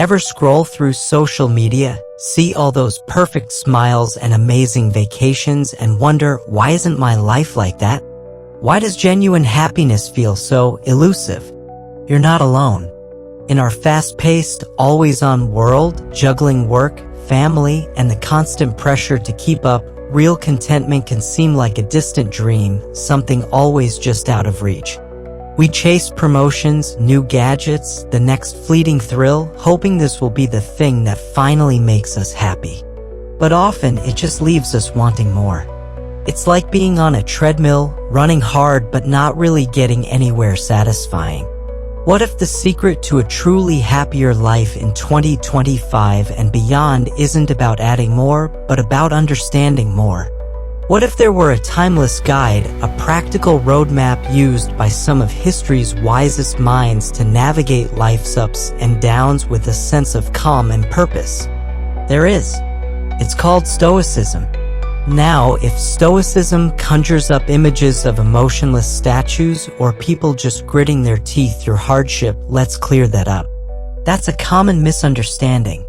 Ever scroll through social media, see all those perfect smiles and amazing vacations and wonder, why isn't my life like that? Why does genuine happiness feel so elusive? You're not alone. In our fast-paced, always-on world, juggling work, family, and the constant pressure to keep up, real contentment can seem like a distant dream, something always just out of reach. We chase promotions, new gadgets, the next fleeting thrill, hoping this will be the thing that finally makes us happy. But often, it just leaves us wanting more. It's like being on a treadmill, running hard but not really getting anywhere satisfying. What if the secret to a truly happier life in 2025 and beyond isn't about adding more, but about understanding more? What if there were a timeless guide, a practical roadmap used by some of history's wisest minds to navigate life's ups and downs with a sense of calm and purpose? There is. It's called Stoicism. Now, if Stoicism conjures up images of emotionless statues or people just gritting their teeth through hardship, let's clear that up. That's a common misunderstanding.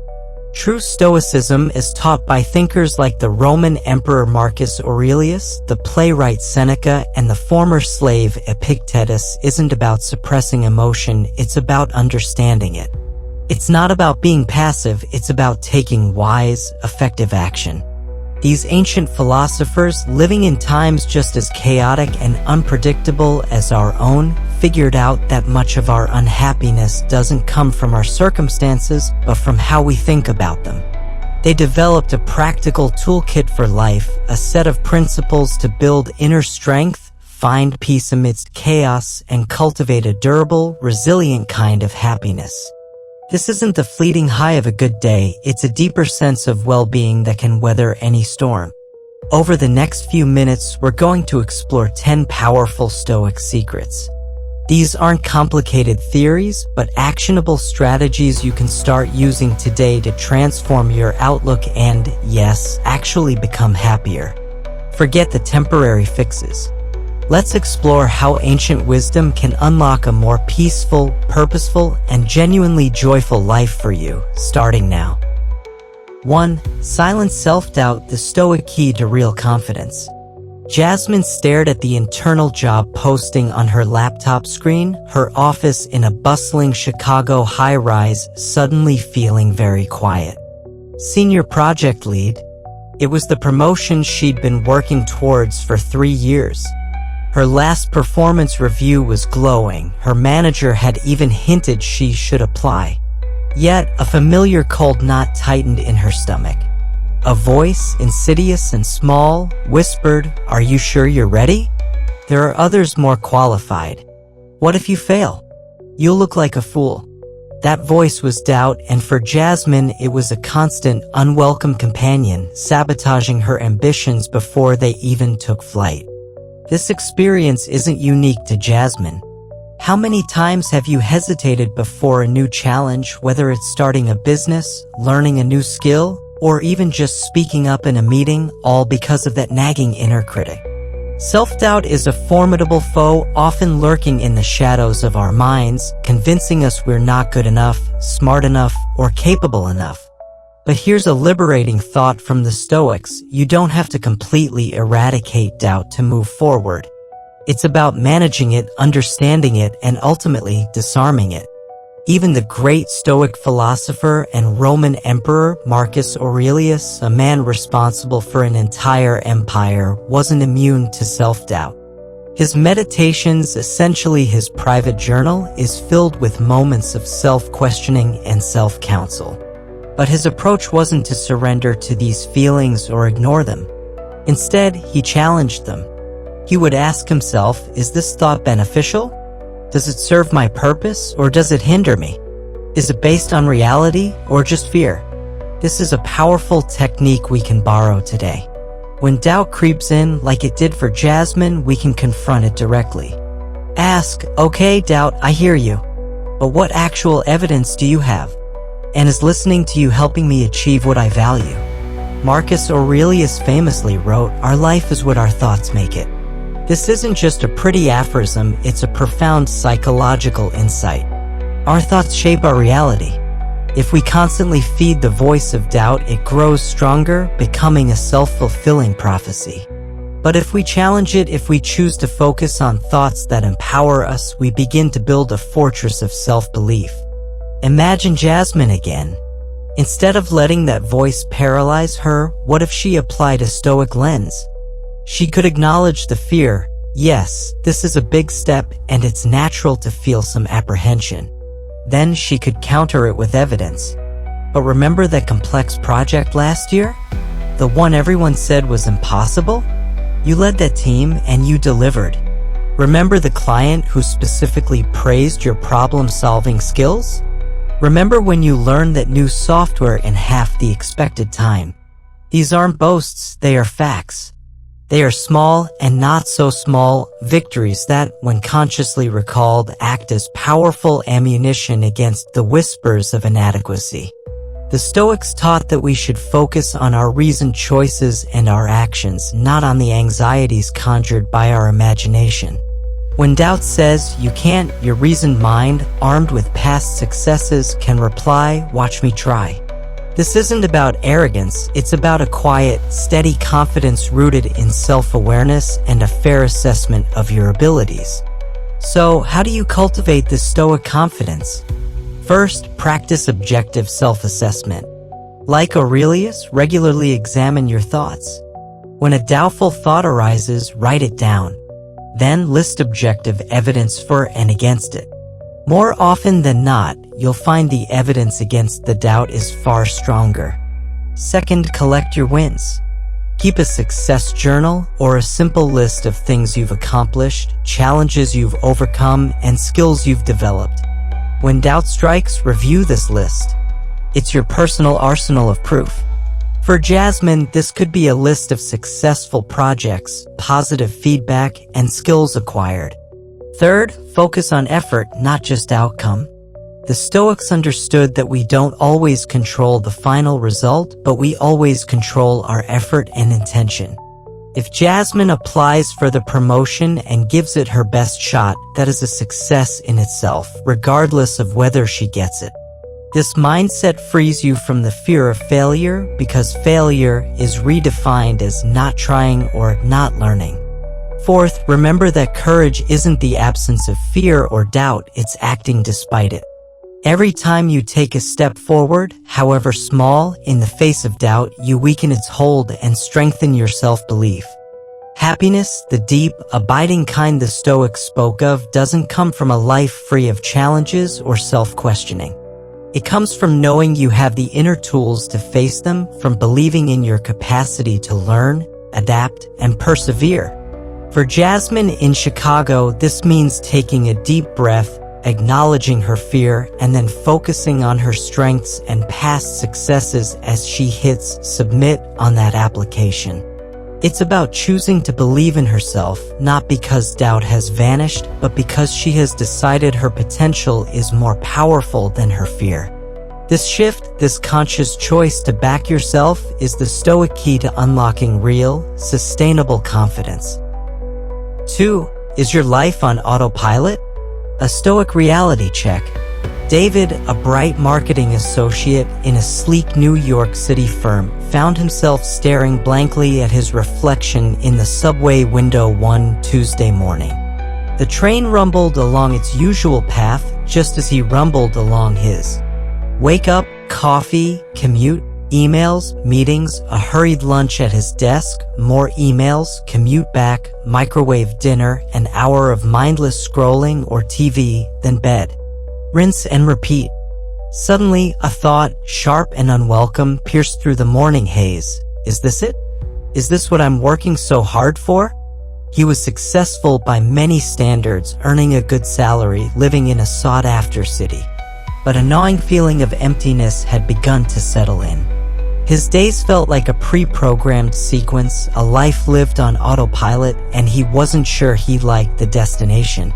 True Stoicism is taught by thinkers like the Roman Emperor Marcus Aurelius, the playwright Seneca, and the former slave Epictetus isn't about suppressing emotion, it's about understanding it. It's not about being passive, it's about taking wise, effective action. These ancient philosophers, living in times just as chaotic and unpredictable as our own, figured out that much of our unhappiness doesn't come from our circumstances, but from how we think about them. They developed a practical toolkit for life, a set of principles to build inner strength, find peace amidst chaos, and cultivate a durable, resilient kind of happiness. This isn't the fleeting high of a good day, it's a deeper sense of well-being that can weather any storm. Over the next few minutes, we're going to explore 10 powerful Stoic secrets. These aren't complicated theories, but actionable strategies you can start using today to transform your outlook and, yes, actually become happier. Forget the temporary fixes. Let's explore how ancient wisdom can unlock a more peaceful, purposeful, and genuinely joyful life for you, starting now. 1. Silence self-doubt, the Stoic key to real confidence. Jasmine stared at the internal job posting on her laptop screen, her office in a bustling Chicago high-rise, suddenly feeling very quiet. Senior project lead. It was the promotion she'd been working towards for 3 years. Her last performance review was glowing. Her manager had even hinted she should apply. Yet, a familiar cold knot tightened in her stomach. A voice, insidious and small, whispered, "Are you sure you're ready? There are others more qualified. What if you fail? You'll look like a fool." That voice was doubt, and for Jasmine, it was a constant, unwelcome companion, sabotaging her ambitions before they even took flight. This experience isn't unique to Jasmine. How many times have you hesitated before a new challenge, whether it's starting a business, learning a new skill, or even just speaking up in a meeting, all because of that nagging inner critic? Self-doubt is a formidable foe, often lurking in the shadows of our minds, convincing us we're not good enough, smart enough, or capable enough. But here's a liberating thought from the Stoics: you don't have to completely eradicate doubt to move forward. It's about managing it, understanding it, and ultimately disarming it. Even the great Stoic philosopher and Roman Emperor Marcus Aurelius, a man responsible for an entire empire, wasn't immune to self-doubt. His Meditations, essentially his private journal, is filled with moments of self-questioning and self-counsel. But his approach wasn't to surrender to these feelings or ignore them. Instead, he challenged them. He would ask himself, is this thought beneficial? Does it serve my purpose, or does it hinder me? Is it based on reality, or just fear? This is a powerful technique we can borrow today. When doubt creeps in, like it did for Jasmine, we can confront it directly. Ask, okay, doubt, I hear you. But what actual evidence do you have? And is listening to you helping me achieve what I value? Marcus Aurelius famously wrote, "Our life is what our thoughts make it." This isn't just a pretty aphorism, it's a profound psychological insight. Our thoughts shape our reality. If we constantly feed the voice of doubt, it grows stronger, becoming a self-fulfilling prophecy. But if we challenge it, if we choose to focus on thoughts that empower us, we begin to build a fortress of self-belief. Imagine Jasmine again. Instead of letting that voice paralyze her, what if she applied a Stoic lens? She could acknowledge the fear. Yes, this is a big step, and it's natural to feel some apprehension. Then she could counter it with evidence. But remember that complex project last year? The one everyone said was impossible? You led that team and you delivered. Remember the client who specifically praised your problem-solving skills? Remember when you learned that new software in half the expected time? These aren't boasts, they are facts. They are small and not so small victories that, when consciously recalled, act as powerful ammunition against the whispers of inadequacy. The Stoics taught that we should focus on our reasoned choices and our actions, not on the anxieties conjured by our imagination. When doubt says, "You can't," your reasoned mind, armed with past successes, can reply, "Watch me try." This isn't about arrogance, it's about a quiet, steady confidence rooted in self-awareness and a fair assessment of your abilities. So, how do you cultivate this Stoic confidence? First, practice objective self-assessment. Like Aurelius, regularly examine your thoughts. When a doubtful thought arises, write it down. Then list objective evidence for and against it. More often than not, you'll find the evidence against the doubt is far stronger. Second, collect your wins. Keep a success journal or a simple list of things you've accomplished, challenges you've overcome, and skills you've developed. When doubt strikes, review this list. It's your personal arsenal of proof. For Jasmine, this could be a list of successful projects, positive feedback, and skills acquired. Third, focus on effort, not just outcome. The Stoics understood that we don't always control the final result, but we always control our effort and intention. If Jasmine applies for the promotion and gives it her best shot, that is a success in itself, regardless of whether she gets it. This mindset frees you from the fear of failure, because failure is redefined as not trying or not learning. Fourth, remember that courage isn't the absence of fear or doubt, it's acting despite it. Every time you take a step forward, however small, in the face of doubt, you weaken its hold and strengthen your self-belief. Happiness, the deep, abiding kind the Stoics spoke of, doesn't come from a life free of challenges or self-questioning. It comes from knowing you have the inner tools to face them, from believing in your capacity to learn, adapt, and persevere. For Jasmine in Chicago, this means taking a deep breath, acknowledging her fear, and then focusing on her strengths and past successes as she hits submit on that application. It's about choosing to believe in herself, not because doubt has vanished, but because she has decided her potential is more powerful than her fear. This shift, this conscious choice to back yourself, is the Stoic key to unlocking real, sustainable confidence. 2. Is your life on autopilot? A Stoic Reality Check. David, a bright marketing associate in a sleek New York City firm, found himself staring blankly at his reflection in the subway window one Tuesday morning. The train rumbled along its usual path just as he rumbled along his. Wake up, coffee, commute, emails, meetings, a hurried lunch at his desk, more emails, commute back, microwave dinner, an hour of mindless scrolling or TV, then bed. Rinse and repeat. Suddenly, a thought, sharp and unwelcome, pierced through the morning haze. Is this it? Is this what I'm working so hard for? He was successful by many standards, earning a good salary, living in a sought-after city. But a gnawing feeling of emptiness had begun to settle in. His days felt like a pre-programmed sequence, a life lived on autopilot, and he wasn't sure he liked the destination.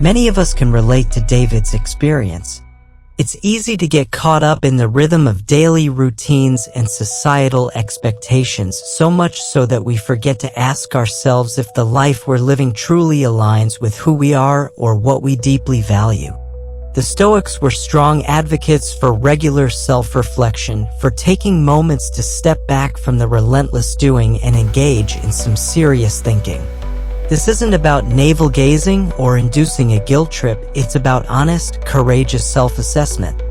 Many of us can relate to David's experience. It's easy to get caught up in the rhythm of daily routines and societal expectations, so much so that we forget to ask ourselves if the life we're living truly aligns with who we are or what we deeply value. The Stoics were strong advocates for regular self-reflection, for taking moments to step back from the relentless doing and engage in some serious thinking. This isn't about navel-gazing or inducing a guilt trip, it's about honest, courageous self-assessment.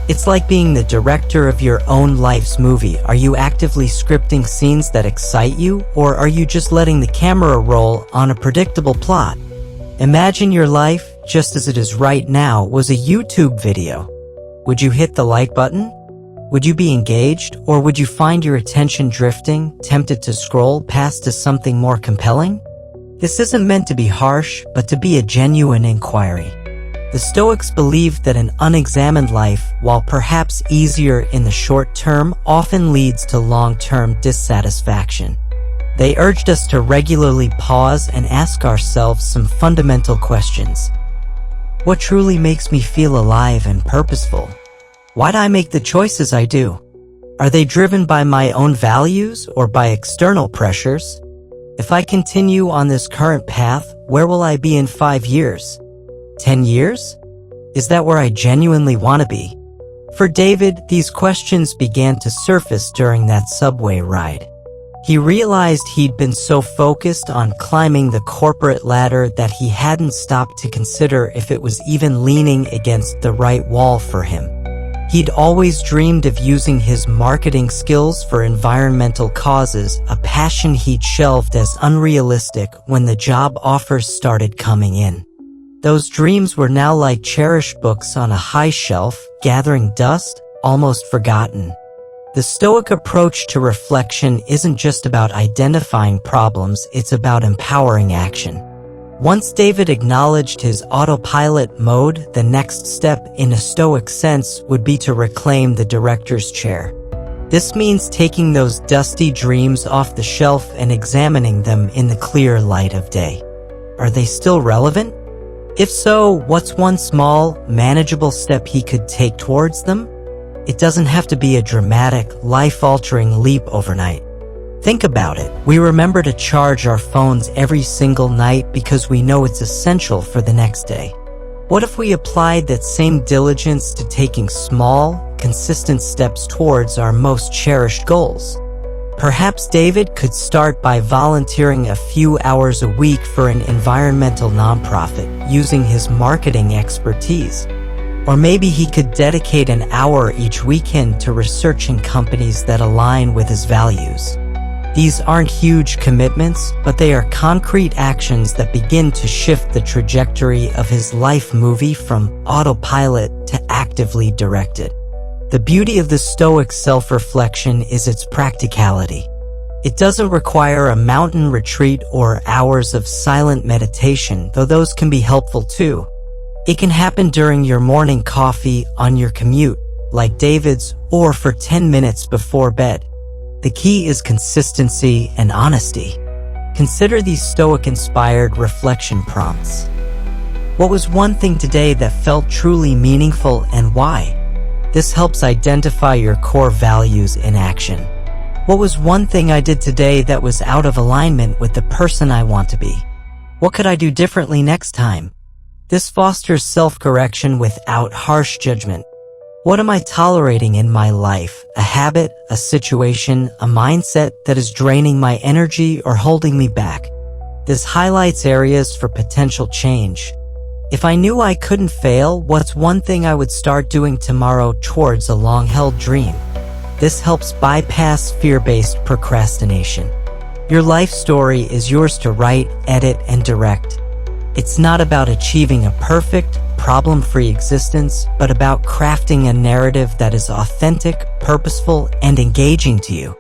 It's like being the director of your own life's movie. Are you actively scripting scenes that excite you, or are you just letting the camera roll on a predictable plot? Imagine your life, just as it is right now, was a YouTube video. Would you hit the like button? Would you be engaged, or would you find your attention drifting, tempted to scroll past to something more compelling? This isn't meant to be harsh, but to be a genuine inquiry. The Stoics believed that an unexamined life, while perhaps easier in the short term, often leads to long-term dissatisfaction. They urged us to regularly pause and ask ourselves some fundamental questions. What truly makes me feel alive and purposeful? Why do I make the choices I do? Are they driven by my own values or by external pressures? If I continue on this current path, where will I be in 5 years? 10 years? Is that where I genuinely want to be? For David, these questions began to surface during that subway ride. He realized he'd been so focused on climbing the corporate ladder that he hadn't stopped to consider if it was even leaning against the right wall for him. He'd always dreamed of using his marketing skills for environmental causes, a passion he'd shelved as unrealistic when the job offers started coming in. Those dreams were now like cherished books on a high shelf, gathering dust, almost forgotten. The Stoic approach to reflection isn't just about identifying problems, it's about empowering action. Once David acknowledged his autopilot mode, the next step, in a Stoic sense, would be to reclaim the director's chair. This means taking those dusty dreams off the shelf and examining them in the clear light of day. Are they still relevant? If so, what's one small, manageable step he could take towards them? It doesn't have to be a dramatic, life-altering leap overnight. Think about it. We remember to charge our phones every single night because we know it's essential for the next day. What if we applied that same diligence to taking small, consistent steps towards our most cherished goals? Perhaps David could start by volunteering a few hours a week for an environmental nonprofit, using his marketing expertise. Or maybe he could dedicate an hour each weekend to researching companies that align with his values. These aren't huge commitments, but they are concrete actions that begin to shift the trajectory of his life movie from autopilot to actively directed. The beauty of the Stoic self-reflection is its practicality. It doesn't require a mountain retreat or hours of silent meditation, though those can be helpful too. It can happen during your morning coffee, on your commute, like David's, or for 10 minutes before bed. The key is consistency and honesty. Consider these Stoic-inspired reflection prompts. What was one thing today that felt truly meaningful and why? This helps identify your core values in action. What was one thing I did today that was out of alignment with the person I want to be? What could I do differently next time? This fosters self-correction without harsh judgment. What am I tolerating in my life? A habit, a situation, a mindset that is draining my energy or holding me back? This highlights areas for potential change. If I knew I couldn't fail, what's one thing I would start doing tomorrow towards a long-held dream? This helps bypass fear-based procrastination. Your life story is yours to write, edit, and direct. It's not about achieving a perfect, problem-free existence, but about crafting a narrative that is authentic, purposeful, and engaging to you.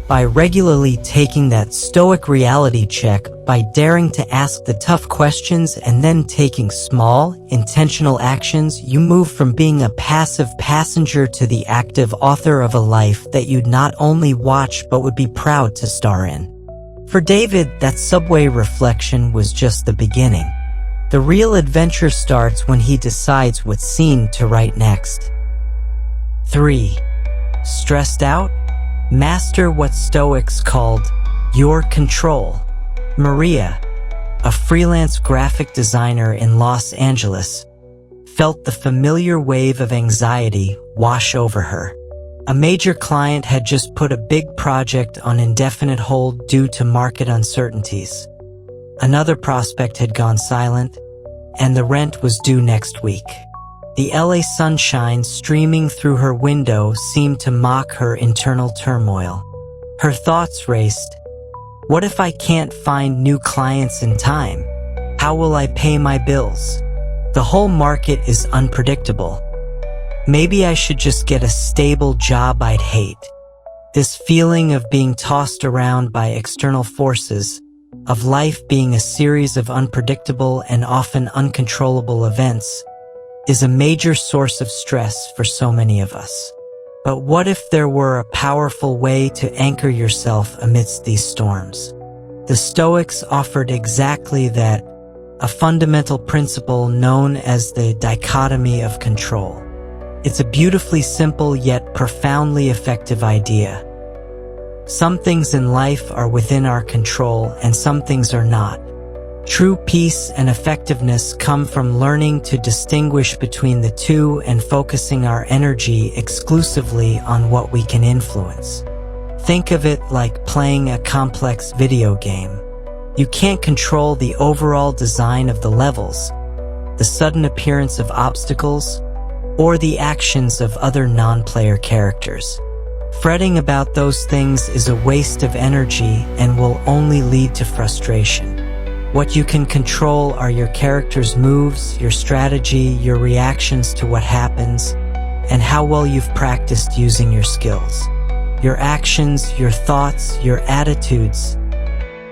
By regularly taking that Stoic reality check, by daring to ask the tough questions and then taking small, intentional actions, you move from being a passive passenger to the active author of a life that you'd not only watch but would be proud to star in. For David, that subway reflection was just the beginning. The real adventure starts when he decides what scene to write next. 3. Stressed out? Master what Stoics called your control. Maria, a freelance graphic designer in Los Angeles, felt the familiar wave of anxiety wash over her. A major client had just put a big project on indefinite hold due to market uncertainties. Another prospect had gone silent, and the rent was due next week. The LA sunshine streaming through her window seemed to mock her internal turmoil. Her thoughts raced. What if I can't find new clients in time? How will I pay my bills? The whole market is unpredictable. Maybe I should just get a stable job I'd hate. This feeling of being tossed around by external forces, of life being a series of unpredictable and often uncontrollable events, is a major source of stress for so many of us. But what if there were a powerful way to anchor yourself amidst these storms? The Stoics offered exactly that, a fundamental principle known as the dichotomy of control. It's a beautifully simple yet profoundly effective idea. Some things in life are within our control and some things are not. True peace and effectiveness come from learning to distinguish between the two and focusing our energy exclusively on what we can influence. Think of it like playing a complex video game. You can't control the overall design of the levels, the sudden appearance of obstacles, or the actions of other non-player characters. Fretting about those things is a waste of energy and will only lead to frustration. What you can control are your character's moves, your strategy, your reactions to what happens, and how well you've practiced using your skills. Your actions, your thoughts, your attitudes,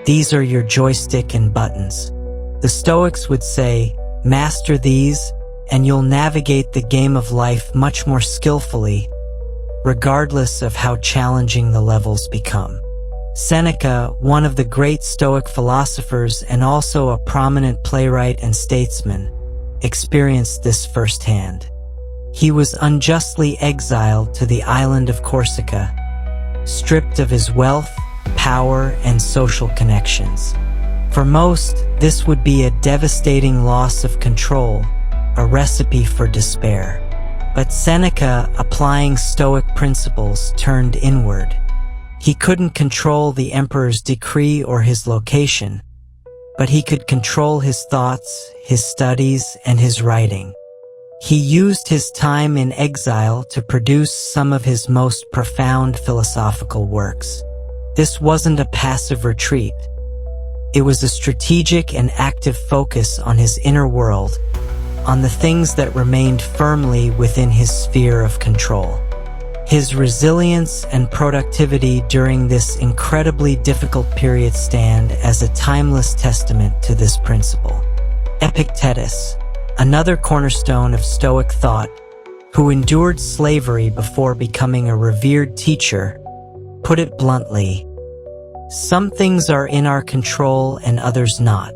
these are your joystick and buttons. The Stoics would say, master these, and you'll navigate the game of life much more skillfully, regardless of how challenging the levels become. Seneca, one of the great Stoic philosophers and also a prominent playwright and statesman, experienced this firsthand. He was unjustly exiled to the island of Corsica, stripped of his wealth, power, and social connections. For most, this would be a devastating loss of control, a recipe for despair. But Seneca, applying Stoic principles, turned inward. He couldn't control the emperor's decree or his location, but he could control his thoughts, his studies, and his writing. He used his time in exile to produce some of his most profound philosophical works. This wasn't a passive retreat. It was a strategic and active focus on his inner world, on the things that remained firmly within his sphere of control. His resilience and productivity during this incredibly difficult period stand as a timeless testament to this principle. Epictetus, another cornerstone of Stoic thought, who endured slavery before becoming a revered teacher, put it bluntly, some things are in our control and others not.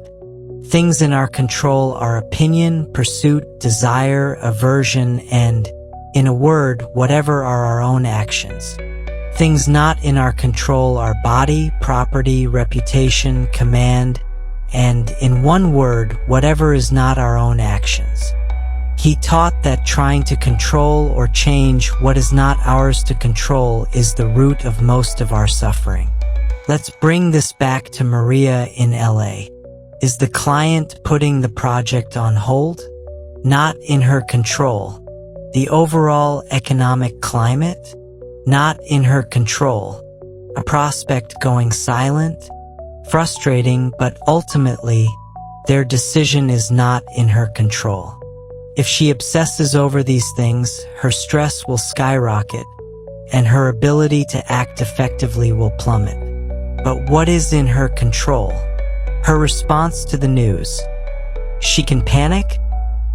Things in our control are opinion, pursuit, desire, aversion, and, in a word, whatever are our own actions. Things not in our control are body, property, reputation, command, and, in one word, whatever is not our own actions. He taught that trying to control or change what is not ours to control is the root of most of our suffering. Let's bring this back to Maria in LA. Is the client putting the project on hold? Not in her control. The overall economic climate? Not in her control. A prospect going silent? Frustrating, but ultimately, their decision is not in her control. If she obsesses over these things, her stress will skyrocket, and her ability to act effectively will plummet. But what is in her control? Her response to the news. She can panic,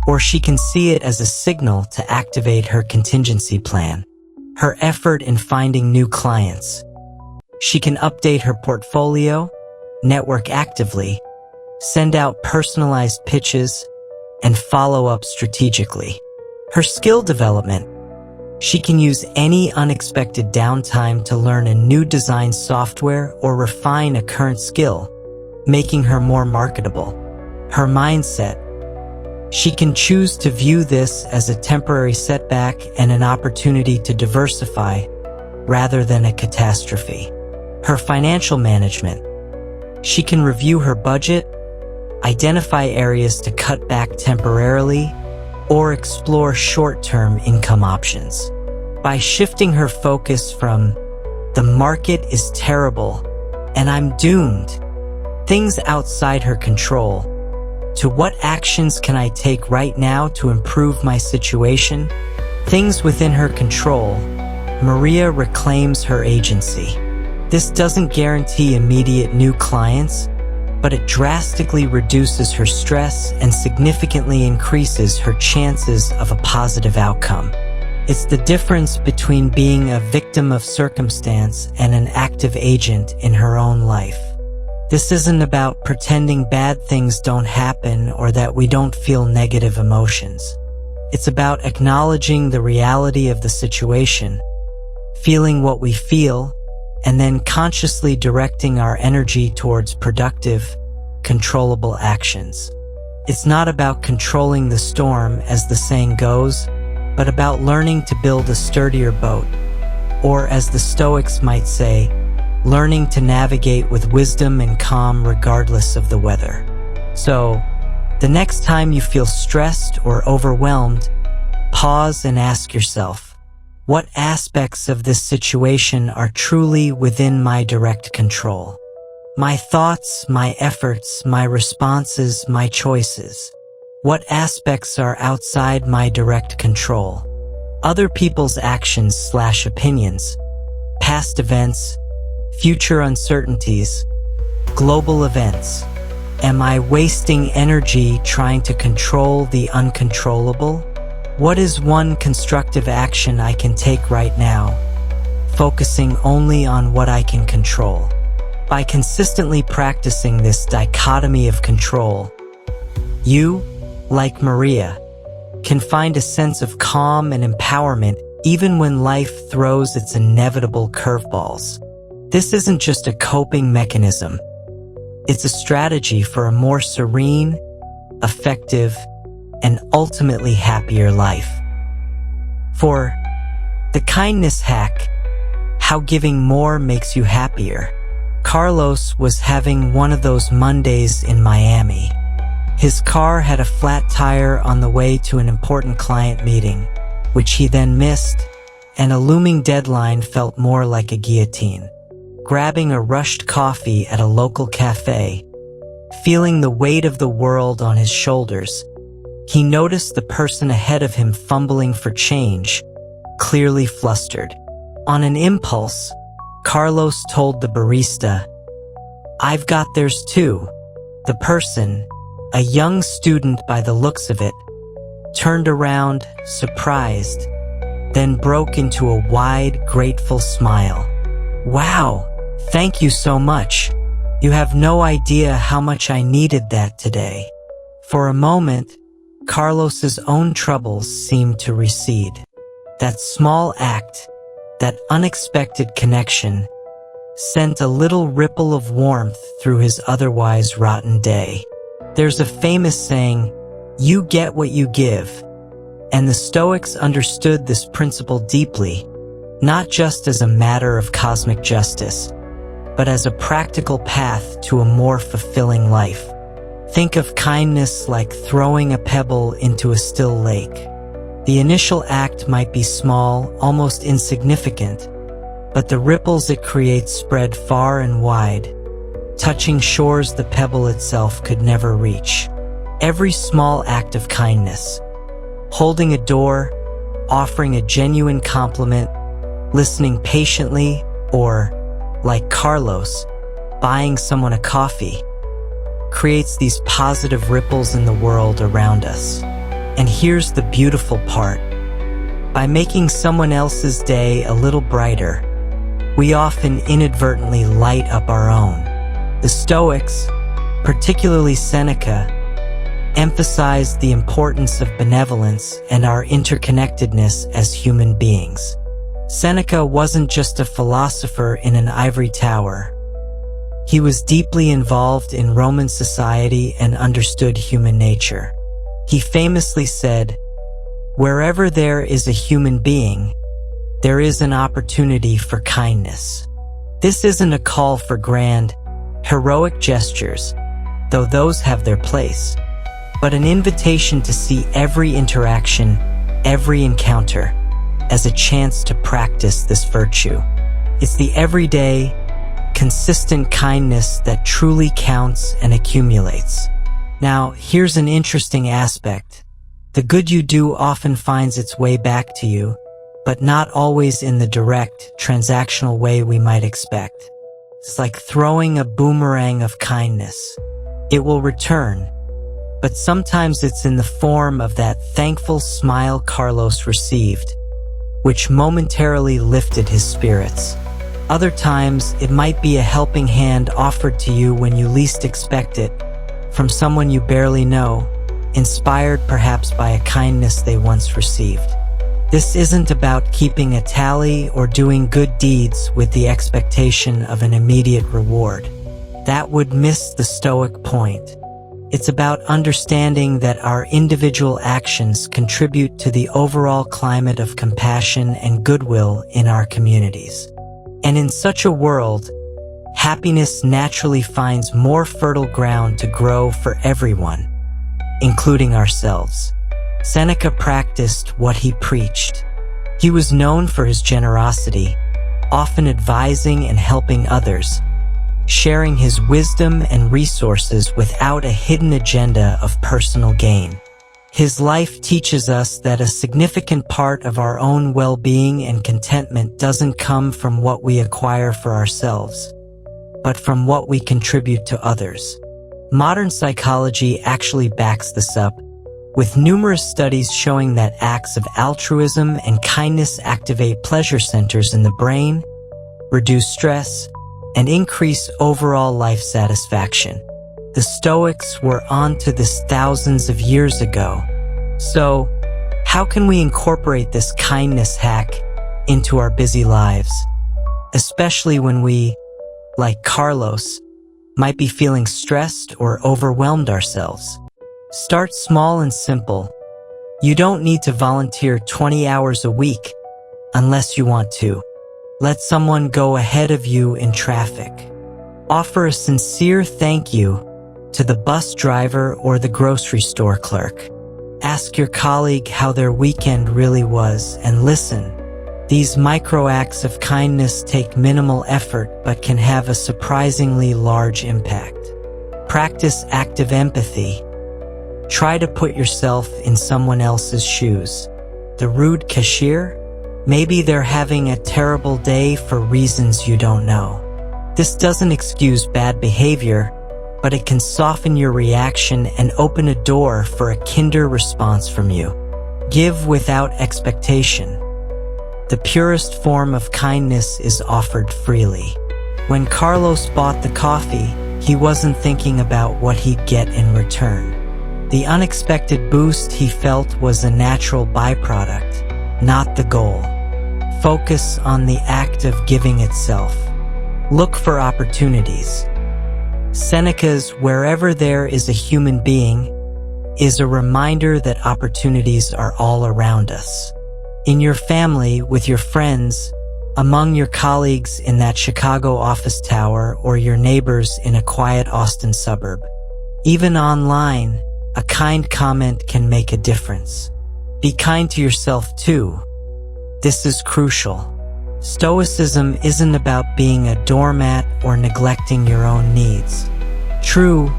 or she can see it as a signal to activate her contingency plan. Her effort in finding new clients. She can update her portfolio, network actively, send out personalized pitches, and follow up strategically. Her skill development. She can use any unexpected downtime to learn a new design software or refine a current skill, making her more marketable. Her mindset. She can choose to view this as a temporary setback and an opportunity to diversify, rather than a catastrophe. Her financial management. She can review her budget, identify areas to cut back temporarily, or explore short-term income options. By shifting her focus from "the market is terrible and I'm doomed," things outside her control, to "what actions can I take right now to improve my situation?" things within her control, Maria reclaims her agency. This doesn't guarantee immediate new clients, but it drastically reduces her stress and significantly increases her chances of a positive outcome. It's the difference between being a victim of circumstance and an active agent in her own life. This isn't about pretending bad things don't happen or that we don't feel negative emotions. It's about acknowledging the reality of the situation, feeling what we feel, and then consciously directing our energy towards productive, controllable actions. It's not about controlling the storm, as the saying goes, but about learning to build a sturdier boat, or as the Stoics might say, learning to navigate with wisdom and calm regardless of the weather. So, the next time you feel stressed or overwhelmed, pause and ask yourself, what aspects of this situation are truly within my direct control? My thoughts, my efforts, my responses, my choices. What aspects are outside my direct control? Other people's actions/opinions, past events, future uncertainties, global events. Am I wasting energy trying to control the uncontrollable? What is one constructive action I can take right now, focusing only on what I can control? By consistently practicing this dichotomy of control, you, like Maria, can find a sense of calm and empowerment even when life throws its inevitable curveballs. This isn't just a coping mechanism. It's a strategy for a more serene, effective, and ultimately happier life. For the kindness hack, how giving more makes you happier, Carlos was having one of those Mondays in Miami. His car had a flat tire on the way to an important client meeting, which he then missed, and a looming deadline felt more like a guillotine. Grabbing a rushed coffee at a local cafe, feeling the weight of the world on his shoulders, he noticed the person ahead of him fumbling for change, clearly flustered. On an impulse, Carlos told the barista, "I've got theirs too." The person, a young student by the looks of it, turned around, surprised, then broke into a wide, grateful smile. "Wow, thank you so much. You have no idea how much I needed that today." For a moment, Carlos's own troubles seemed to recede. That small act, that unexpected connection, sent a little ripple of warmth through his otherwise rotten day. There's a famous saying, "You get what you give," and the Stoics understood this principle deeply, not just as a matter of cosmic justice, but as a practical path to a more fulfilling life. Think of kindness like throwing a pebble into a still lake. The initial act might be small, almost insignificant, but the ripples it creates spread far and wide, touching shores the pebble itself could never reach. Every small act of kindness, holding a door, offering a genuine compliment, listening patiently, or, like Carlos, buying someone a coffee, creates these positive ripples in the world around us. And here's the beautiful part. By making someone else's day a little brighter, we often inadvertently light up our own. The Stoics, particularly Seneca, emphasized the importance of benevolence and our interconnectedness as human beings. Seneca wasn't just a philosopher in an ivory tower. He was deeply involved in Roman society and understood human nature. He famously said, "Wherever there is a human being, there is an opportunity for kindness." This isn't a call for grand, heroic gestures, though those have their place, but an invitation to see every interaction, every encounter, as a chance to practice this virtue. It's the everyday, consistent kindness that truly counts and accumulates. Now, here's an interesting aspect. The good you do often finds its way back to you, but not always in the direct, transactional way we might expect. It's like throwing a boomerang of kindness. It will return, but sometimes it's in the form of that thankful smile Carlos received, which momentarily lifted his spirits. Other times, it might be a helping hand offered to you when you least expect it, from someone you barely know, inspired perhaps by a kindness they once received. This isn't about keeping a tally or doing good deeds with the expectation of an immediate reward. That would miss the Stoic point. It's about understanding that our individual actions contribute to the overall climate of compassion and goodwill in our communities. And in such a world, happiness naturally finds more fertile ground to grow for everyone, including ourselves. Seneca practiced what he preached. He was known for his generosity, often advising and helping others, sharing his wisdom and resources without a hidden agenda of personal gain. His life teaches us that a significant part of our own well-being and contentment doesn't come from what we acquire for ourselves, but from what we contribute to others. Modern psychology actually backs this up, with numerous studies showing that acts of altruism and kindness activate pleasure centers in the brain, reduce stress, and increase overall life satisfaction. The Stoics were onto this thousands of years ago. So, how can we incorporate this kindness hack into our busy lives? Especially when we, like Carlos, might be feeling stressed or overwhelmed ourselves. Start small and simple. You don't need to volunteer 20 hours a week unless you want to. Let someone go ahead of you in traffic. Offer a sincere thank you to the bus driver or the grocery store clerk. Ask your colleague how their weekend really was and listen. These micro acts of kindness take minimal effort but can have a surprisingly large impact. Practice active empathy. Try to put yourself in someone else's shoes. The rude cashier? Maybe they're having a terrible day for reasons you don't know. This doesn't excuse bad behavior, but it can soften your reaction and open a door for a kinder response from you. Give without expectation. The purest form of kindness is offered freely. When Carlos bought the coffee, he wasn't thinking about what he'd get in return. The unexpected boost he felt was a natural byproduct, not the goal. Focus on the act of giving itself. Look for opportunities. Seneca's "wherever there is a human being" is a reminder that opportunities are all around us. In your family, with your friends, among your colleagues in that Chicago office tower, or your neighbors in a quiet Austin suburb. Even online, a kind comment can make a difference. Be kind to yourself too. This is crucial. Stoicism isn't about being a doormat or neglecting your own needs. True,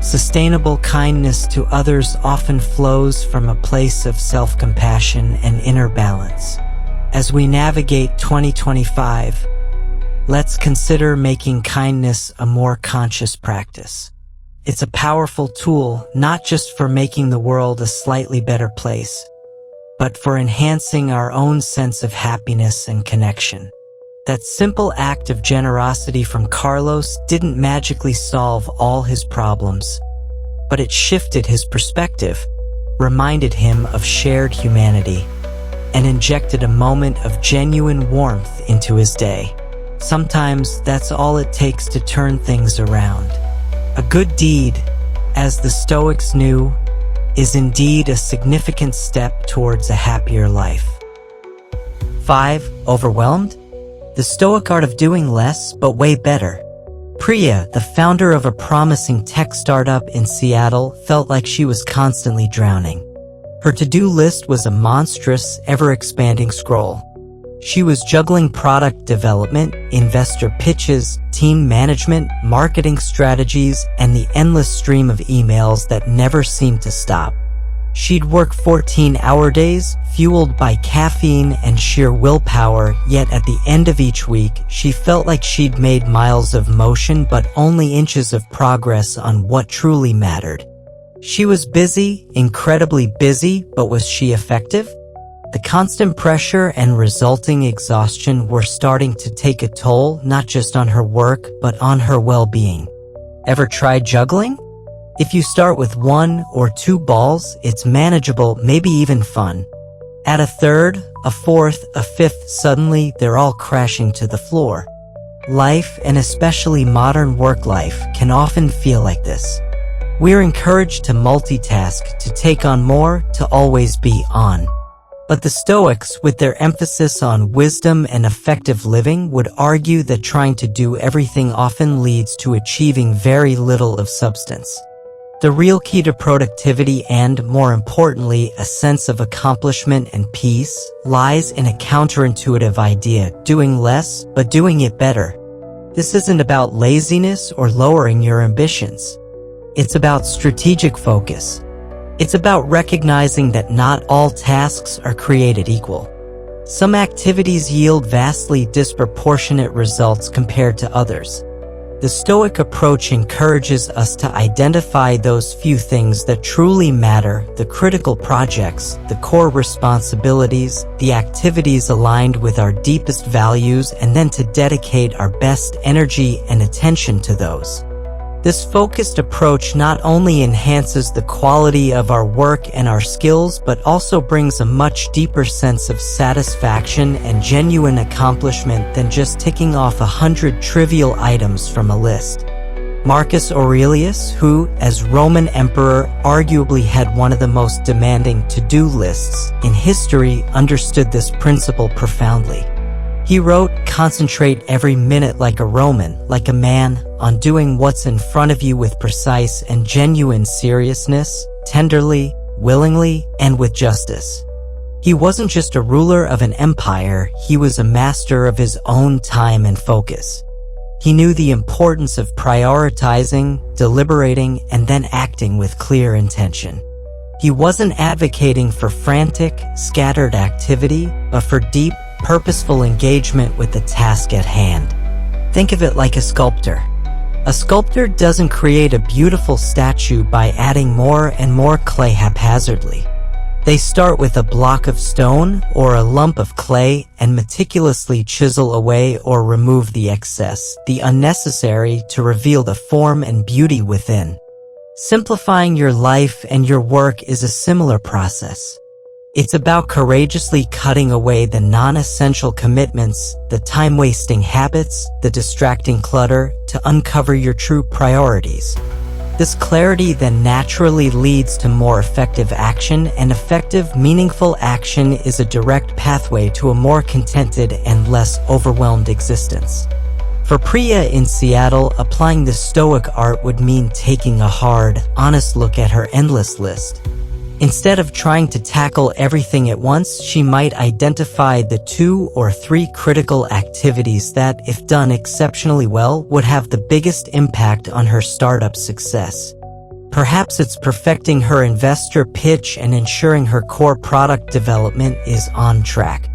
sustainable kindness to others often flows from a place of self-compassion and inner balance. As we navigate 2025, let's consider making kindness a more conscious practice. It's a powerful tool, not just for making the world a slightly better place, but for enhancing our own sense of happiness and connection. That simple act of generosity from Carlos didn't magically solve all his problems, but it shifted his perspective, reminded him of shared humanity, and injected a moment of genuine warmth into his day. Sometimes that's all it takes to turn things around. A good deed, as the Stoics knew, is indeed a significant step towards a happier life. 5. Overwhelmed? The Stoic art of doing less, but way better. Priya, the founder of a promising tech startup in Seattle, felt like she was constantly drowning. Her to-do list was a monstrous, ever-expanding scroll. She was juggling product development, investor pitches, team management, marketing strategies, and the endless stream of emails that never seemed to stop. She'd work 14-hour days, fueled by caffeine and sheer willpower, yet at the end of each week, she felt like she'd made miles of motion but only inches of progress on what truly mattered. She was busy, incredibly busy, but was she effective? The constant pressure and resulting exhaustion were starting to take a toll not just on her work, but on her well-being. Ever tried juggling? If you start with 1 or 2 balls, it's manageable, maybe even fun. Add a third, a fourth, a fifth, suddenly they're all crashing to the floor. Life, and especially modern work life, can often feel like this. We're encouraged to multitask, to take on more, to always be on. But the Stoics, with their emphasis on wisdom and effective living, would argue that trying to do everything often leads to achieving very little of substance. The real key to productivity and, more importantly, a sense of accomplishment and peace, lies in a counterintuitive idea: doing less, but doing it better. This isn't about laziness or lowering your ambitions. It's about strategic focus. It's about recognizing that not all tasks are created equal. Some activities yield vastly disproportionate results compared to others. The Stoic approach encourages us to identify those few things that truly matter, the critical projects, the core responsibilities, the activities aligned with our deepest values, and then to dedicate our best energy and attention to those. This focused approach not only enhances the quality of our work and our skills, but also brings a much deeper sense of satisfaction and genuine accomplishment than just ticking off 100 trivial items from a list. Marcus Aurelius, who, as Roman emperor, arguably had one of the most demanding to-do lists in history, understood this principle profoundly. He wrote, "Concentrate every minute like a Roman, like a man, on doing what's in front of you with precise and genuine seriousness, tenderly, willingly, and with justice." He wasn't just a ruler of an empire, he was a master of his own time and focus. He knew the importance of prioritizing, deliberating, and then acting with clear intention. He wasn't advocating for frantic, scattered activity, but for deep, purposeful engagement with the task at hand. Think of it like a sculptor. A sculptor doesn't create a beautiful statue by adding more and more clay haphazardly. They start with a block of stone or a lump of clay and meticulously chisel away or remove the excess, the unnecessary, to reveal the form and beauty within. Simplifying your life and your work is a similar process. It's about courageously cutting away the non-essential commitments, the time-wasting habits, the distracting clutter, to uncover your true priorities. This clarity then naturally leads to more effective action, and effective, meaningful action is a direct pathway to a more contented and less overwhelmed existence. For Priya in Seattle, applying the Stoic art would mean taking a hard, honest look at her endless list. Instead of trying to tackle everything at once, she might identify the 2 or 3 critical activities that, if done exceptionally well, would have the biggest impact on her startup success. Perhaps it's perfecting her investor pitch and ensuring her core product development is on track.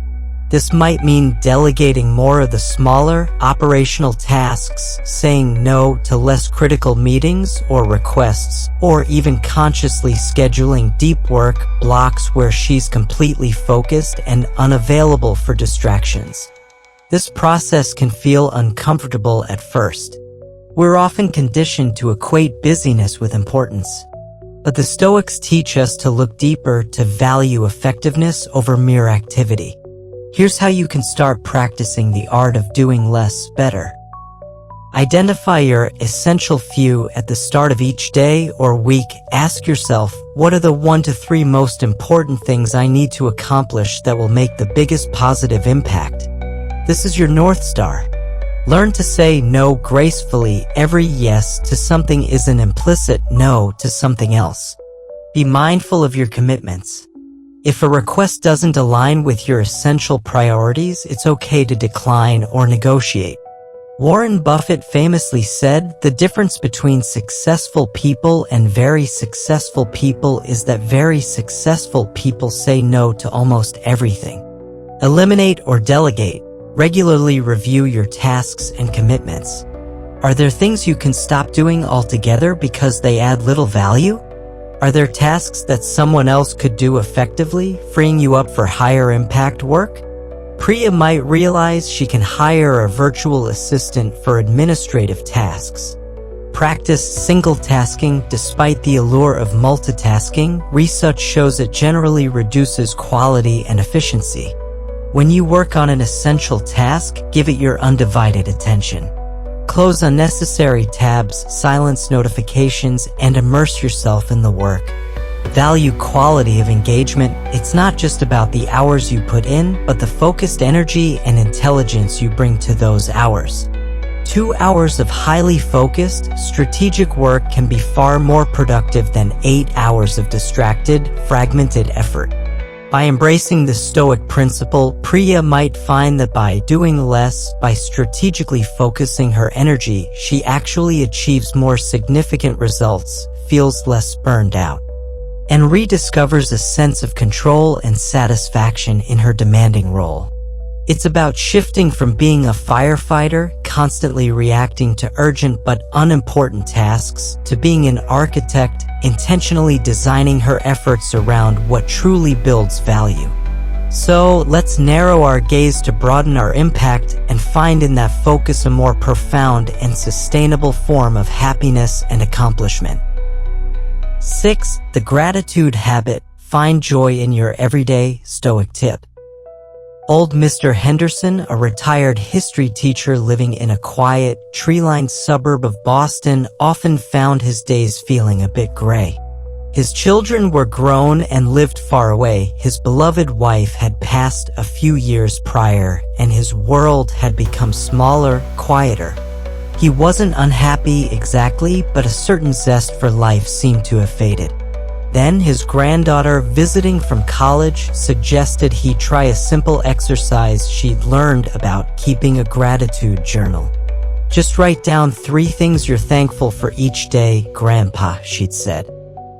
This might mean delegating more of the smaller, operational tasks, saying no to less critical meetings or requests, or even consciously scheduling deep work blocks where she's completely focused and unavailable for distractions. This process can feel uncomfortable at first. We're often conditioned to equate busyness with importance. But the Stoics teach us to look deeper, to value effectiveness over mere activity. Here's how you can start practicing the art of doing less better. Identify your essential few at the start of each day or week. Ask yourself, what are the 1 to 3 most important things I need to accomplish that will make the biggest positive impact? This is your North Star. Learn to say no gracefully. Every yes to something is an implicit no to something else. Be mindful of your commitments. If a request doesn't align with your essential priorities, it's okay to decline or negotiate. Warren Buffett famously said, "The difference between successful people and very successful people is that very successful people say no to almost everything." Eliminate or delegate. Regularly review your tasks and commitments. Are there things you can stop doing altogether because they add little value? Are there tasks that someone else could do effectively, freeing you up for higher impact work? Priya might realize she can hire a virtual assistant for administrative tasks. Practice single tasking. Despite the allure of multitasking, research shows it generally reduces quality and efficiency. When you work on an essential task, give it your undivided attention. Close unnecessary tabs, silence notifications, and immerse yourself in the work. Value quality of engagement. It's not just about the hours you put in, but the focused energy and intelligence you bring to those hours. 2 hours of highly focused, strategic work can be far more productive than 8 hours of distracted, fragmented effort. By embracing the Stoic principle, Priya might find that by doing less, by strategically focusing her energy, she actually achieves more significant results, feels less burned out, and rediscovers a sense of control and satisfaction in her demanding role. It's about shifting from being a firefighter, constantly reacting to urgent but unimportant tasks, to being an architect, intentionally designing her efforts around what truly builds value. So, let's narrow our gaze to broaden our impact and find in that focus a more profound and sustainable form of happiness and accomplishment. 6. The gratitude habit. Find joy in your everyday. Stoic tip. Old Mr. Henderson, a retired history teacher living in a quiet, tree-lined suburb of Boston, often found his days feeling a bit gray. His children were grown and lived far away. His beloved wife had passed a few years prior, and his world had become smaller, quieter. He wasn't unhappy exactly, but a certain zest for life seemed to have faded. Then his granddaughter, visiting from college, suggested he try a simple exercise she'd learned about: keeping a gratitude journal. "Just write down 3 things you're thankful for each day, Grandpa," she'd said.